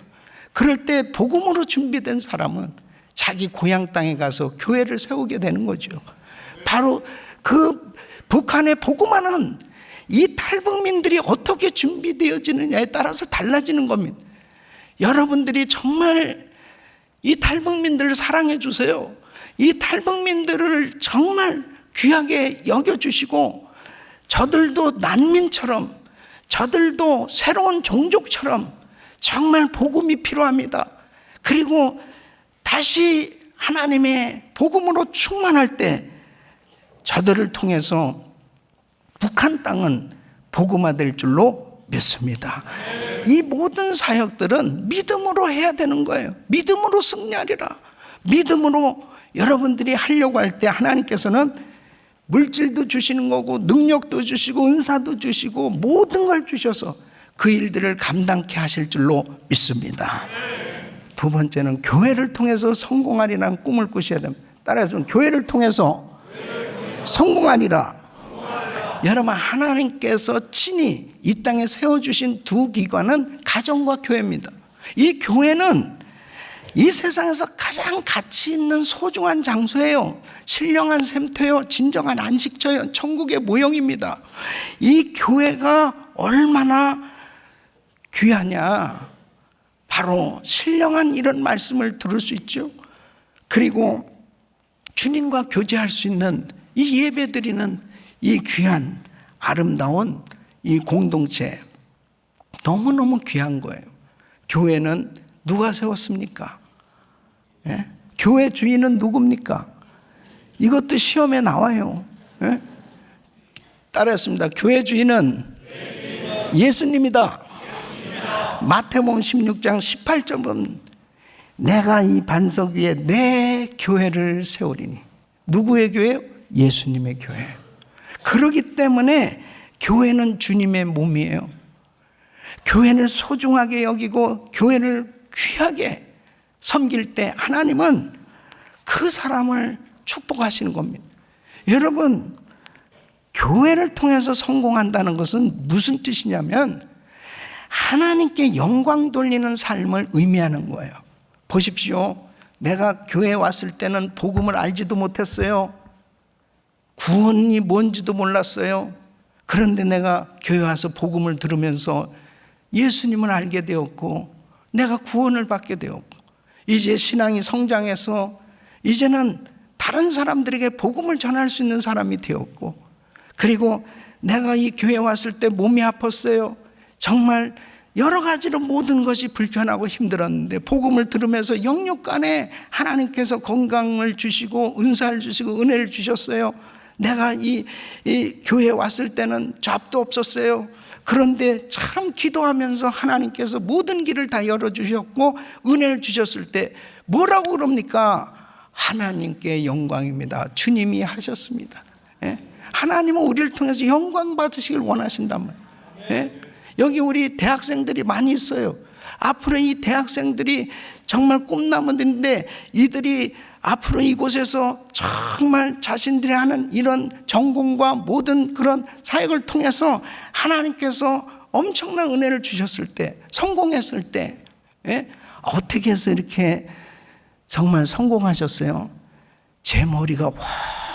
S1: 그럴 때 복음으로 준비된 사람은 자기 고향 땅에 가서 교회를 세우게 되는 거죠. 바로 그 북한에 복음하는 이 탈북민들이 어떻게 준비되어지느냐에 따라서 달라지는 겁니다. 여러분들이 정말 이 탈북민들을 사랑해 주세요. 이 탈북민들을 정말 귀하게 여겨주시고, 저들도 난민처럼, 저들도 새로운 종족처럼 정말 복음이 필요합니다. 그리고 다시 하나님의 복음으로 충만할 때 저들을 통해서 북한 땅은 복음화될 줄로 믿습니다. 이 모든 사역들은 믿음으로 해야 되는 거예요. 믿음으로 승리하리라. 믿음으로 여러분들이 하려고 할 때 하나님께서는 물질도 주시는 거고 능력도 주시고 은사도 주시고 모든 걸 주셔서 그 일들을 감당케 하실 줄로 믿습니다. 두 번째는 교회를 통해서 성공하리라는 꿈을 꾸셔야 됩니다. 따라서 교회를 통해서 성공하리라. 여러분, 하나님께서 친히 이 땅에 세워주신 두 기관은 가정과 교회입니다. 이 교회는 이 세상에서 가장 가치 있는 소중한 장소예요. 신령한 샘터요, 진정한 안식처요, 천국의 모형입니다. 이 교회가 얼마나 귀하냐, 바로 신령한 이런 말씀을 들을 수 있죠. 그리고 주님과 교제할 수 있는 이 예배드리는 이 귀한 아름다운 이 공동체, 너무너무 귀한 거예요. 교회는 누가 세웠습니까? 예? 교회 주인은 누굽니까? 이것도 시험에 나와요. 예? 따라했습니다. 교회 주인은 예수님이다. 마태복음 16장 18절은 내가 이 반석 위에 내 교회를 세우리니. 누구의 교회요? 예수님의 교회. 그렇기 때문에 교회는 주님의 몸이에요. 교회를 소중하게 여기고 교회를 귀하게 섬길 때 하나님은 그 사람을 축복하시는 겁니다. 여러분, 교회를 통해서 성공한다는 것은 무슨 뜻이냐면 하나님께 영광 돌리는 삶을 의미하는 거예요. 보십시오. 내가 교회에 왔을 때는 복음을 알지도 못했어요. 구원이 뭔지도 몰랐어요. 그런데 내가 교회 와서 복음을 들으면서 예수님을 알게 되었고 내가 구원을 받게 되었고 이제 신앙이 성장해서 이제는 다른 사람들에게 복음을 전할 수 있는 사람이 되었고, 그리고 내가 이 교회에 왔을 때 몸이 아팠어요. 정말 여러 가지로 모든 것이 불편하고 힘들었는데 복음을 들으면서 영육간에 하나님께서 건강을 주시고 은사를 주시고 은혜를 주셨어요. 내가 이 교회에 왔을 때는 잡도 없었어요. 그런데 참 기도하면서 하나님께서 모든 길을 다 열어주셨고 은혜를 주셨을 때 뭐라고 그럽니까? 하나님께 영광입니다. 주님이 하셨습니다. 예? 하나님은 우리를 통해서 영광 받으시길 원하신단 말이에요. 예? 여기 우리 대학생들이 많이 있어요. 앞으로 이 대학생들이 정말 꿈나무들인데 이들이 앞으로 이곳에서 정말 자신들이 하는 이런 전공과 모든 그런 사역을 통해서 하나님께서 엄청난 은혜를 주셨을 때, 성공했을 때, 예? 어떻게 해서 이렇게 정말 성공하셨어요? 제 머리가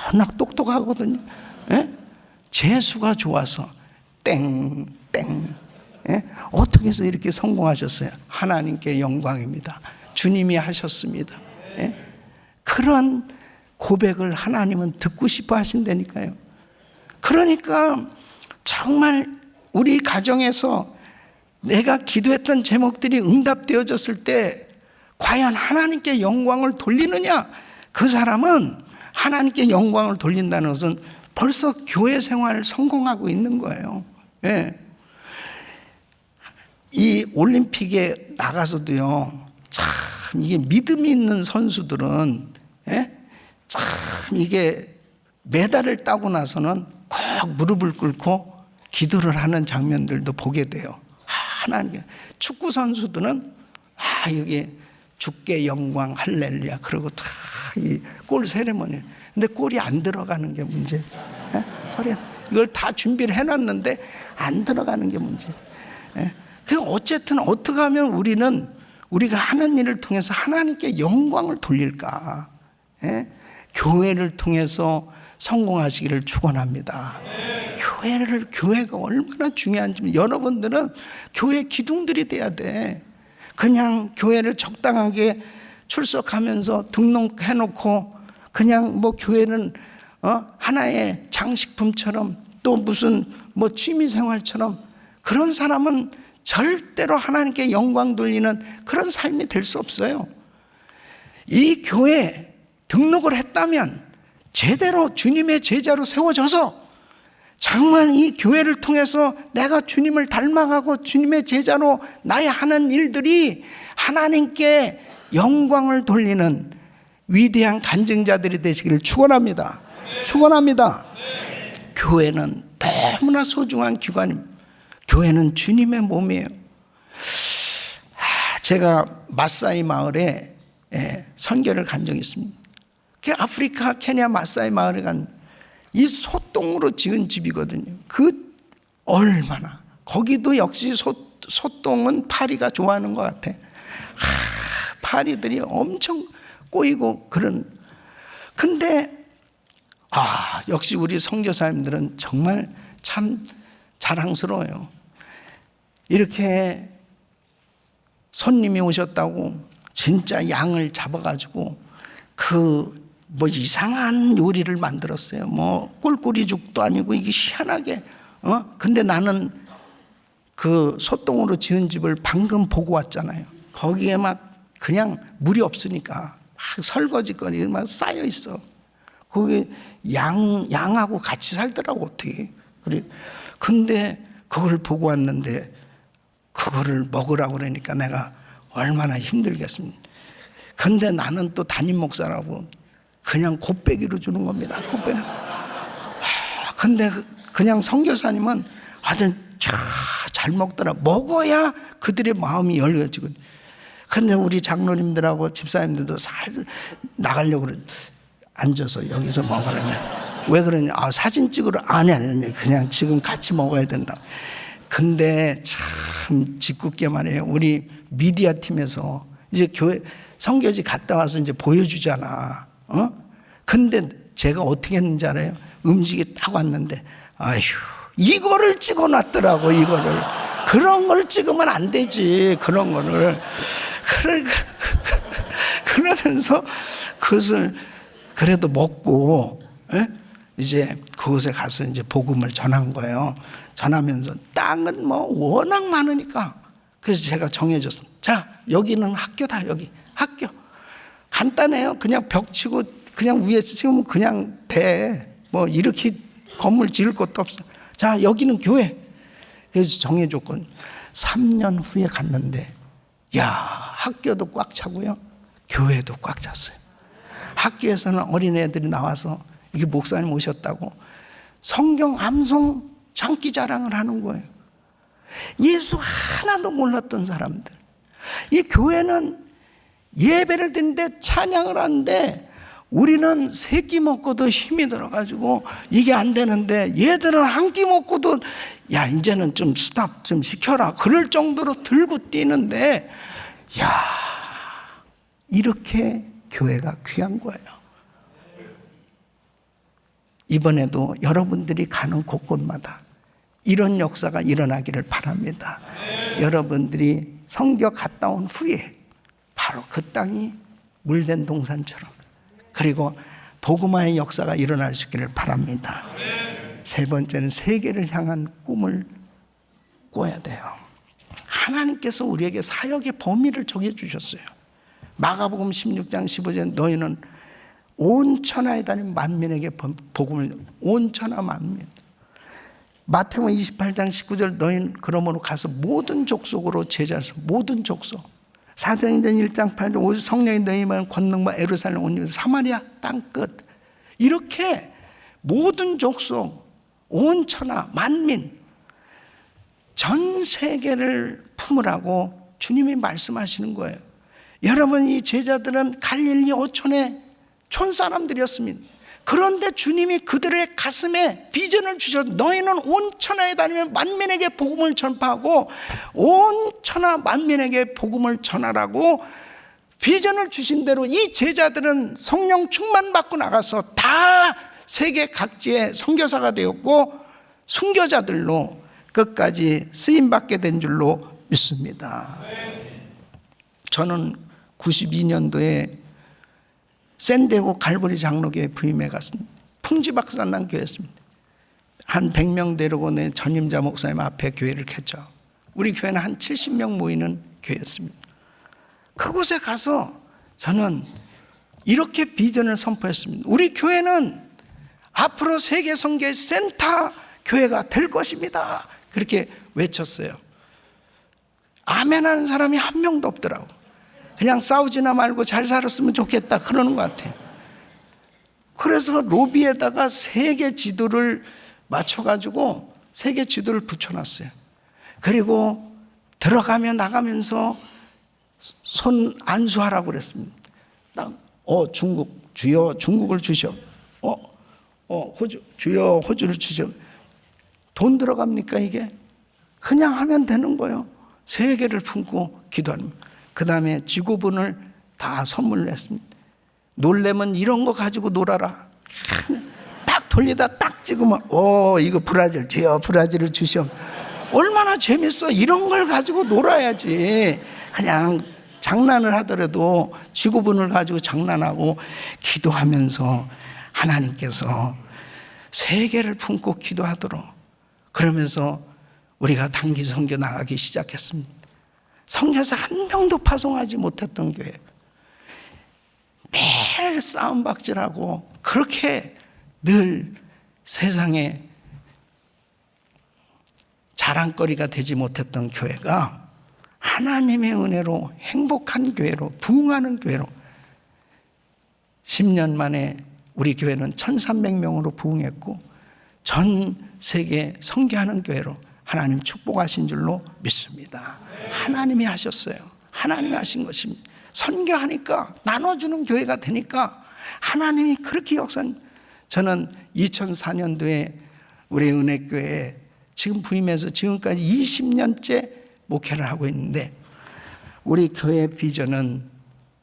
S1: 워낙 똑똑하거든요. 예? 재수가 좋아서 땡. 예? 어떻게 해서 이렇게 성공하셨어요? 하나님께 영광입니다. 주님이 하셨습니다. 예? 그런 고백을 하나님은 듣고 싶어 하신다니까요. 그러니까 정말 우리 가정에서 내가 기도했던 제목들이 응답되어졌을 때 과연 하나님께 영광을 돌리느냐? 그 사람은 하나님께 영광을 돌린다는 것은 벌써 교회 생활을 성공하고 있는 거예요. 예. 이 올림픽에 나가서도요, 참 이게 믿음이 있는 선수들은, 예? 참 이게 메달을 따고 나서는 꼭 무릎을 꿇고 기도를 하는 장면들도 보게 돼요. 하나님, 축구 선수들은 여기 주께 영광 할렐루야 그러고 다 이 골 세레머니. 근데 골이 안 들어가는 게 문제죠. 예? 이걸 다 준비를 해놨는데 안 들어가는 게 문제. 예? 그 어쨌든 어떻게 하면 우리가 하는 일을 통해서 하나님께 영광을 돌릴까? 예? 교회를 통해서 성공하시기를 축원합니다. 교회가 얼마나 중요한지 여러분들은 교회 기둥들이 돼야 돼. 그냥 교회를 적당하게 출석하면서 등록해놓고 그냥 뭐 교회는 하나의 장식품처럼 또 무슨 뭐 취미생활처럼 그런 사람은 절대로 하나님께 영광 돌리는 그런 삶이 될 수 없어요. 이 교회에 등록을 했다면 제대로 주님의 제자로 세워져서 정말 이 교회를 통해서 내가 주님을 닮아가고 주님의 제자로 나의 하는 일들이 하나님께 영광을 돌리는 위대한 간증자들이 되시기를 축원합니다. 축원합니다. 교회는 너무나 소중한 기관입니다. 교회는 주님의 몸이에요. 제가 마사이 마을에 선교를 간 적이 있습니다. 아프리카 케냐 마사이 마을에 간 이 소똥으로 지은 집이거든요. 얼마나 거기도 역시 소똥은 파리가 좋아하는 것 같아. 파리들이 엄청 꼬이고 근데 역시 우리 선교사님들은 정말 참 자랑스러워요. 이렇게 손님이 오셨다고 진짜 양을 잡아가지고 이상한 요리를 만들었어요. 꿀꿀이죽도 아니고 이게 희한하게. 근데 나는 그 소똥으로 지은 집을 방금 보고 왔잖아요. 거기에 막 그냥 물이 없으니까 막 설거지거리 막 쌓여 있어. 거기 양하고 같이 살더라고 어떻게. 근데 그걸 보고 왔는데 그거를 먹으라고 그러니까 내가 얼마나 힘들겠습니까. 근데 나는 또 담임 목사라고 그냥 곱빼기로 주는 겁니다. 곱빼기. 근데 그냥 선교사님은 아주 잘 먹더라. 먹어야 그들의 마음이 열려지거든. 근데 우리 장로님들하고 집사님들도 살 나가려고 그래. 앉아서 여기서 먹으라냐. 왜 그러냐. 사진 찍으러. 아니 그냥 지금 같이 먹어야 된다. 근데 참 짓궂게 말해요. 우리 미디어 팀에서 이제 교회 선교지 갔다 와서 이제 보여주잖아. 근데 제가 어떻게 했는지 알아요? 음식이 딱 왔는데 이거를 찍어놨더라고. 이거를 그런 걸 찍으면 안 되지. 그런 거를 그러면서 그것을 그래도 먹고 이제 그곳에 가서 이제 복음을 전한 거예요. 전하면서 땅은 워낙 많으니까 그래서 제가 정해줬습니다. 자, 여기는 학교다. 여기 학교 간단해요. 그냥 벽 치고 그냥 위에 치우면 그냥 돼. 이렇게 건물 지을 것도 없어. 자, 여기는 교회. 그래서 정해줬건 3년 후에 갔는데 학교도 꽉 차고요. 교회도 꽉 찼어요. 학교에서는 어린애들이 나와서 이게 목사님 오셨다고 성경 암송 장기 자랑을 하는 거예요. 예수 하나도 몰랐던 사람들. 이 교회는 예배를 드리는데 찬양을 하는데 우리는 세 끼 먹고도 힘이 들어가지고 이게 안 되는데 얘들은 한 끼 먹고도 이제는 좀 스탑 좀 시켜라 그럴 정도로 들고 뛰는데 이렇게 교회가 귀한 거예요. 이번에도 여러분들이 가는 곳곳마다 이런 역사가 일어나기를 바랍니다. 여러분들이 선교 갔다 온 후에 바로 그 땅이 물된 동산처럼 그리고 복음화의 역사가 일어날 수 있기를 바랍니다. 세 번째는 세계를 향한 꿈을 꿔야 돼요. 하나님께서 우리에게 사역의 범위를 정해주셨어요. 마가복음 16장 15절 너희는 온 천하에 다니는 만민에게 복음을 온 천하 만민. 마태복음 28장 19절 너희는 그러므로 가서 모든 족속으로 제자서 모든 족속. 사도행전 1장 8절 오직 성령이 너희만 권능과 예루살렘 온 사마리아 땅끝. 이렇게 모든 족속 온 천하 만민 전 세계를 품으라고 주님이 말씀하시는 거예요. 여러분 이 제자들은 갈릴리 오촌의 촌사람들이었습니다. 그런데 주님이 그들의 가슴에 비전을 주셔서 너희는 온 천하에 다니면 만민에게 복음을 전파하고 온 천하 만민에게 복음을 전하라고 비전을 주신 대로 이 제자들은 성령 충만 받고 나가서 다 세계 각지의 선교사가 되었고 순교자들로 끝까지 쓰임받게 된 줄로 믿습니다. 저는 92년도에 샌디에고 갈보리 장로교회 부임해 갔습니다. 풍지박산난 교회였습니다. 한 100명 데리고 내 전임자 목사님 앞에 교회를 켰죠. 우리 교회는 한 70명 모이는 교회였습니다. 그곳에 가서 저는 이렇게 비전을 선포했습니다. 우리 교회는 앞으로 세계 선교의 센터 교회가 될 것입니다. 그렇게 외쳤어요. 아멘하는 사람이 한 명도 없더라고. 그냥 싸우지나 말고 잘 살았으면 좋겠다 그러는 것 같아요. 그래서 로비에다가 세계 지도를 맞춰가지고 세계 지도를 붙여놨어요. 그리고 들어가며 나가면서 손 안수하라고 그랬습니다. 중국, 주여 중국을 주시오. 호주, 주여 호주를 주시오. 돈 들어갑니까 이게? 그냥 하면 되는 거예요. 세계를 품고 기도하는. 그 다음에 지구본을 다 선물로 했습니다. 놀래면 이런 거 가지고 놀아라. 딱 돌리다 딱 찍으면 이거 브라질, 주여 브라질을 주시오. 얼마나 재밌어. 이런 걸 가지고 놀아야지. 그냥 장난을 하더라도 지구본을 가지고 장난하고 기도하면서 하나님께서 세계를 품고 기도하도록, 그러면서 우리가 단기 선교 나가기 시작했습니다. 선교사 한 명도 파송하지 못했던 교회, 매일 싸움박질하고 그렇게 늘 세상에 자랑거리가 되지 못했던 교회가 하나님의 은혜로 행복한 교회로, 부흥하는 교회로 10년 만에 우리 교회는 1,300명으로 부흥했고 전 세계 선교하는 교회로 하나님 축복하신 줄로 믿습니다. 하나님이 하셨어요. 하나님이 하신 것입니다. 선교하니까 나눠주는 교회가 되니까 하나님이 그렇게 저는 2004년도에 우리 은혜교회에 지금 부임해서 지금까지 20년째 목회를 하고 있는데, 우리 교회의 비전은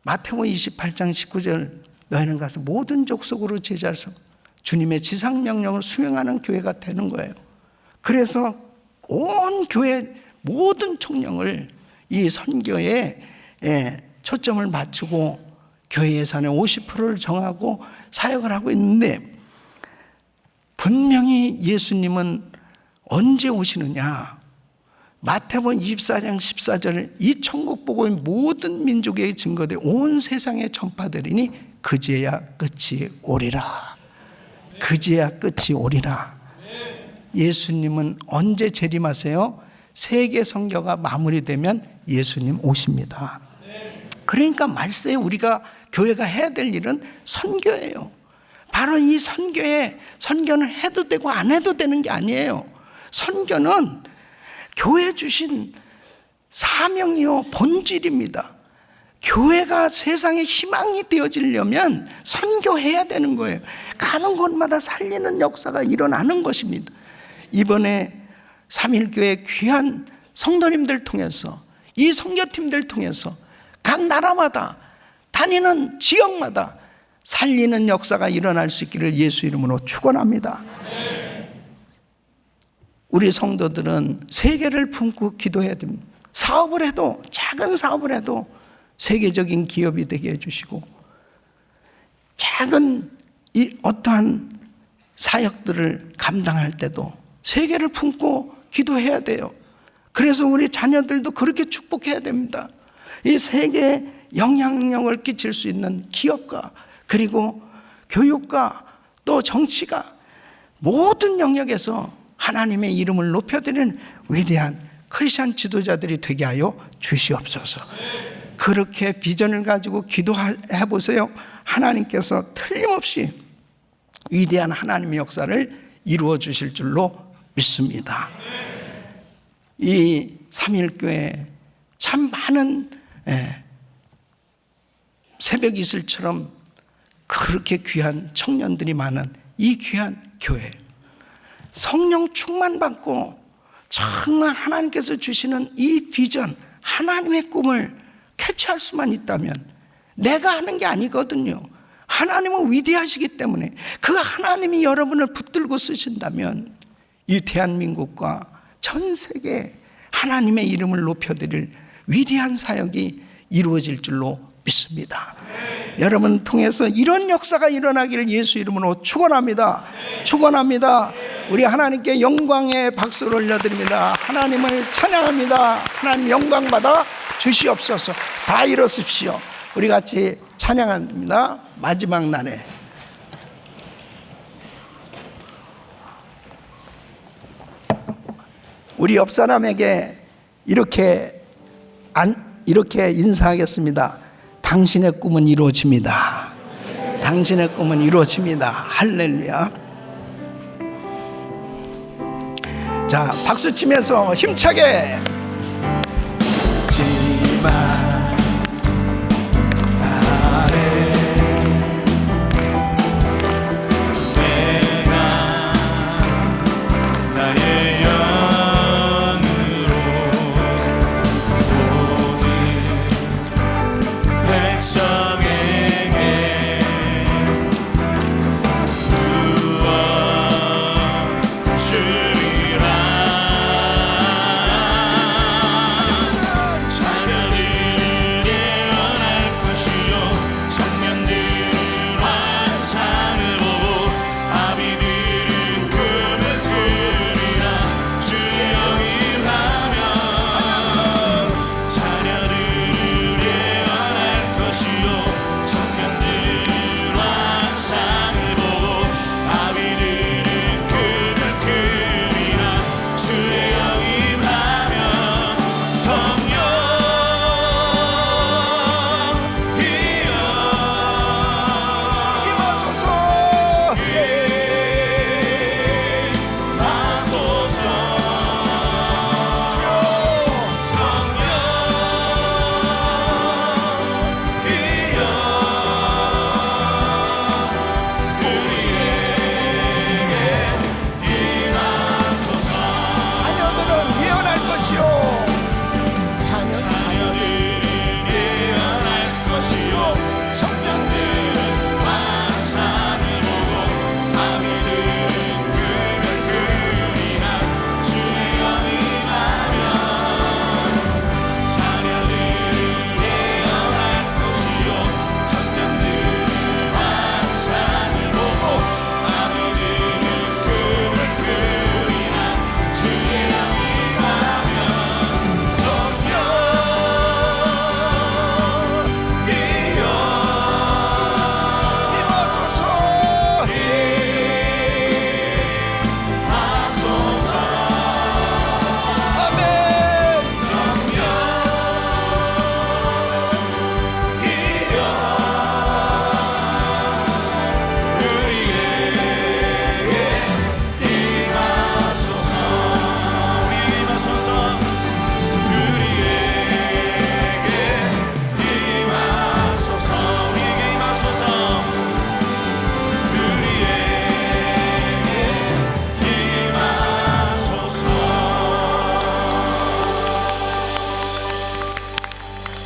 S1: 마태복음 28장 19절 너희는 가서 모든 족속으로 제자를 삼고 주님의 지상명령을 수행하는 교회가 되는 거예요. 그래서 온 교회 모든 총령을 이 선교에 초점을 맞추고 교회 예산의 50%를 정하고 사역을 하고 있는데, 분명히 예수님은 언제 오시느냐? 마태복음 24장 14절 이 천국 복음이 모든 민족에게 증거되 온 세상에 전파되리니 그제야 끝이 오리라. 그제야 끝이 오리라. 예수님은 언제 재림하세요? 세계 선교가 마무리되면 예수님 오십니다. 그러니까 말세에 우리가 교회가 해야 될 일은 선교예요. 바로 이 선교는 해도 되고 안 해도 되는 게 아니에요. 선교는 교회 주신 사명이요 본질입니다. 교회가 세상의 희망이 되어지려면 선교해야 되는 거예요. 가는 곳마다 살리는 역사가 일어나는 것입니다. 이번에 3.1교회 귀한 성도님들 통해서, 이 선교팀들 통해서 각 나라마다 다니는 지역마다 살리는 역사가 일어날 수 있기를 예수 이름으로 축원합니다. 우리 성도들은 세계를 품고 기도해야 됩니다. 사업을 해도, 작은 사업을 해도 세계적인 기업이 되게 해주시고, 작은 이 어떠한 사역들을 감당할 때도 세계를 품고 기도해야 돼요. 그래서 우리 자녀들도 그렇게 축복해야 됩니다. 이 세계에 영향력을 끼칠 수 있는 기업가, 그리고 교육가, 또 정치가 모든 영역에서 하나님의 이름을 높여드리는 위대한 크리스찬 지도자들이 되게 하여 주시옵소서. 그렇게 비전을 가지고 기도해 보세요. 하나님께서 틀림없이 위대한 하나님의 역사를 이루어 주실 줄로 믿습니다. 이 3.1교회 참 많은 새벽 이슬처럼 그렇게 귀한 청년들이 많은 이 귀한 교회, 성령 충만 받고 정말 하나님께서 주시는 이 비전, 하나님의 꿈을 캐치할 수만 있다면, 내가 하는 게 아니거든요. 하나님은 위대하시기 때문에 그 하나님이 여러분을 붙들고 쓰신다면 이 대한민국과 전 세계 하나님의 이름을 높여드릴 위대한 사역이 이루어질 줄로 믿습니다. 여러분 통해서 이런 역사가 일어나기를 예수 이름으로 축원합니다. 축원합니다. 우리 하나님께 영광의 박수를 올려드립니다. 하나님을 찬양합니다. 하나님 영광 받아 주시옵소서. 다 일어섭시오. 우리 같이 찬양합니다. 마지막 날에 우리 옆 사람에게 이렇게 인사하겠습니다. 당신의 꿈은 이루어집니다. 당신의 꿈은 이루어집니다. 할렐루야. 자, 박수 치면서 힘차게.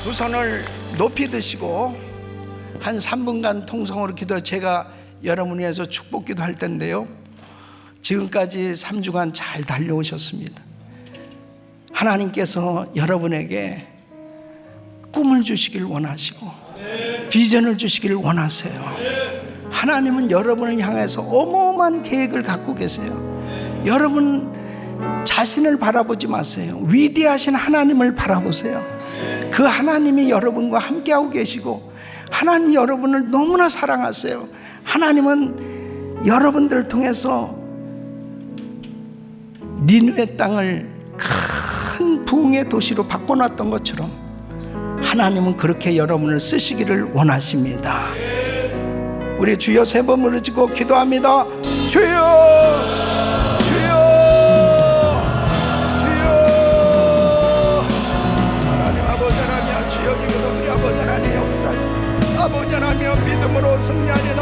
S1: 두 손을 높이 드시고 한 3분간 통성으로 기도, 제가 여러분 위해서 축복 기도할 텐데요, 지금까지 3주간 잘 달려오셨습니다. 하나님께서 여러분에게 꿈을 주시길 원하시고 비전을 주시길 원하세요. 하나님은 여러분을 향해서 어마어마한 계획을 갖고 계세요. 여러분 자신을 바라보지 마세요. 위대하신 하나님을 바라보세요. 그 하나님이 여러분과 함께하고 계시고 하나님 여러분을 너무나 사랑하세요. 하나님은 여러분들을 통해서 니느웨 땅을 큰 부흥의 도시로 바꿔놨던 것처럼 하나님은 그렇게 여러분을 쓰시기를 원하십니다. 우리 주여 세 번 부르짖고 기도합니다. 주여, 아버지 하나님 믿음으로 승리하리라.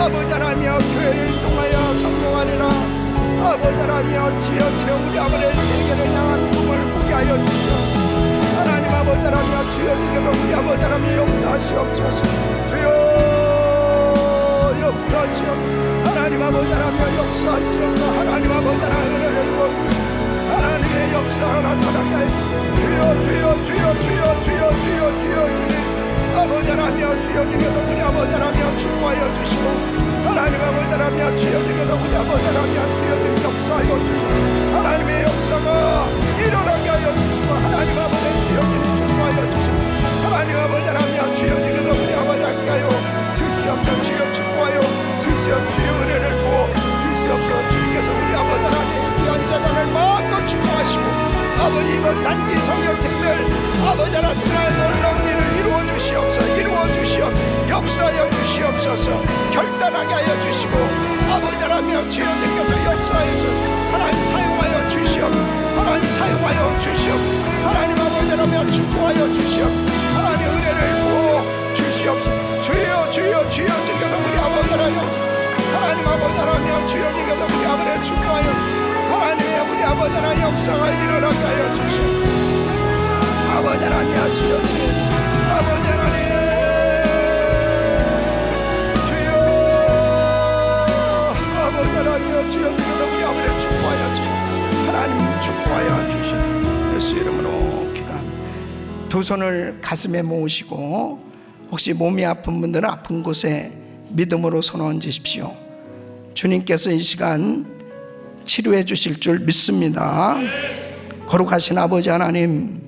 S1: 아버지 하나님 교회를 통하여 성공하리라. 아버지 하나님 주여 우리 아버지의 세계를 향한 꿈을 꾸게 하여 주시오. 하나님 아버지 하나님 주여 우리 아버지 하나님 역사하시옵소서. 주여 역사하시옵소서. 하나님 아버지 하나님 역사하시옵소서. 하나님 아버지 하나님 은혜를 하나님의 역사가 나타나게 주여 주님 아버지 하나님 주여님께서 우리 아버지 하나님 축복하여 주시고 하나님 아버지 하나님 주여님께서 우리 아버지 하나님 주여님 역사하여 주시고 하나님의 역사가 일어나게 하여 주시고 하나님 아버지 주여님이 축복하여 주시고 하나님 아버지 하나님 주여님께서 우리 아버지 함께하여 주시옵소서. 주여 축복하여 주시옵소서. 주여 은혜를 부어 주시옵소서. 주님께서 우리 아버지 하나님 귀한 자단을 마음껏 축복하시고 아버지 이번 단기 성령팀들 아버지 하나님 놀라운 일을 이루어 주시옵소서. 역사하여 주시옵소서. 결단하게 하여 주시고 아버지 하나님 주여님께서 역사하여서 하나님 사용하여 주시옵소서. 하나님 사용하여 주시옵소서. 하나님 아버지라며 축복하여 주시옵소서. 하나님 은혜를 부어 주시옵소서. 주여 주여 주여 주께서 우리 아버지 하나님 하나님 아버지 하나님 주여 주께서 우리 아버지를 축복하여 하나님의 우리 아버지 하나님 역사가 일어나게 하여 주시옵소서. 아버지 하나님 주여 주여 아버지 하나님 주여 아버지 하나님 주여 주께서 우리 아버지를 축복하여 주시옵소서. 하나님 축복하여 주시옵소서. 예수 이름으로 기도합니다. 두 손을 가슴에 모으시고 혹시 몸이 아픈 분들은 아픈 곳에 믿음으로 손 얹으십시오. 주님께서 이 시간 치료해 주실 줄 믿습니다. 거룩하신 아버지 하나님,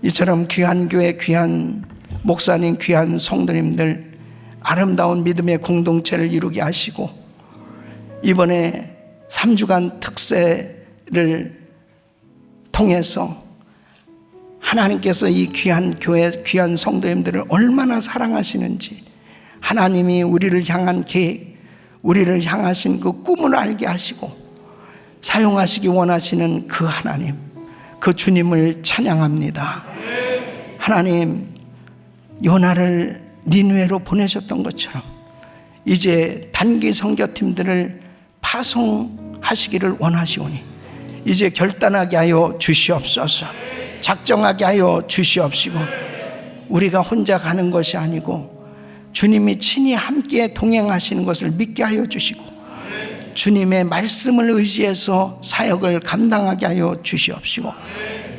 S1: 이처럼 귀한 교회, 귀한 목사님, 귀한 성도님들 아름다운 믿음의 공동체를 이루게 하시고 이번에 3주간 특세를 통해서 하나님께서 이 귀한 교회, 귀한 성도님들을 얼마나 사랑하시는지, 하나님이 우리를 향한 계획, 우리를 향하신 그 꿈을 알게 하시고 사용하시기 원하시는 그 하나님, 그 주님을 찬양합니다. 하나님, 요나를 니느웨로 보내셨던 것처럼 이제 단기 선교팀들을 파송하시기를 원하시오니 이제 결단하게 하여 주시옵소서. 작정하게 하여 주시옵시고 우리가 혼자 가는 것이 아니고 주님이 친히 함께 동행하시는 것을 믿게 하여 주시고 주님의 말씀을 의지해서 사역을 감당하게 하여 주시옵시고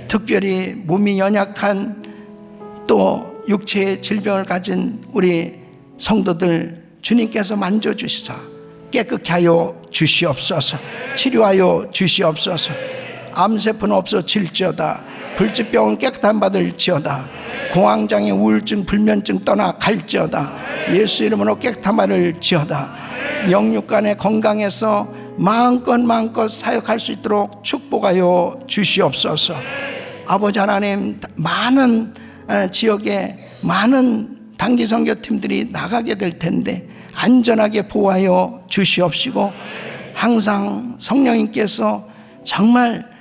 S1: 특별히 몸이 연약한 또 육체의 질병을 가진 우리 성도들 주님께서 만져주시사 깨끗게 하여 주시옵소서. 치료하여 주시옵소서. 암세포는 없어질지어다. 불치병은 깨끗한 받을지어다. 공황장애, 우울증, 불면증 떠나 갈지어다. 예수 이름으로 깨끗한 받을지어다. 영육간의 건강에서 마음껏 사역할 수 있도록 축복하여 주시옵소서. 아버지 하나님, 많은 지역에 많은 단기 선교팀들이 나가게 될 텐데 안전하게 보호하여 주시옵시고 항상 성령님께서 정말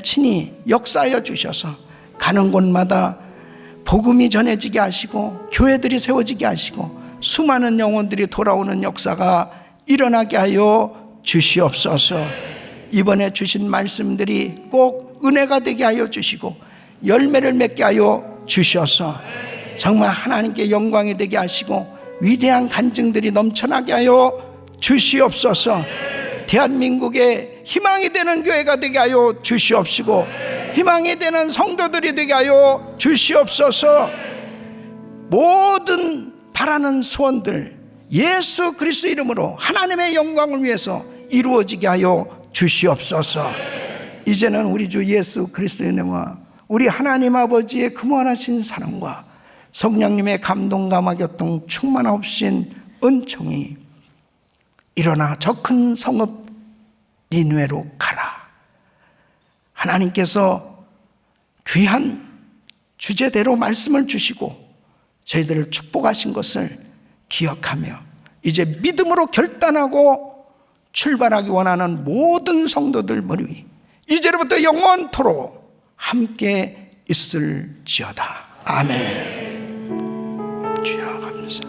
S1: 친히 역사하여 주셔서 가는 곳마다 복음이 전해지게 하시고 교회들이 세워지게 하시고 수많은 영혼들이 돌아오는 역사가 일어나게 하여 주시옵소서. 이번에 주신 말씀들이 꼭 은혜가 되게 하여 주시고 열매를 맺게 하여 주셔서 정말 하나님께 영광이 되게 하시고 위대한 간증들이 넘쳐나게 하여 주시옵소서. 대한민국의 희망이 되는 교회가 되게 하여 주시옵시고 희망이 되는 성도들이 되게 하여 주시옵소서. 모든 바라는 소원들 예수 그리스도 이름으로 하나님의 영광을 위해서 이루어지게 하여 주시옵소서. 이제는 우리 주 예수 그리스도의 은혜와 우리 하나님 아버지의 그무한하신 사랑과 성령님의 감동감화 교통 충만하신 은총이 일어나 저 큰 성읍 니느웨로 가라. 하나님께서 귀한 주제대로 말씀을 주시고 저희들을 축복하신 것을 기억하며 이제 믿음으로 결단하고 출발하기 원하는 모든 성도들 머리 위 이제로부터 영원토록 함께 있을지어다. 아멘. 주여 감사.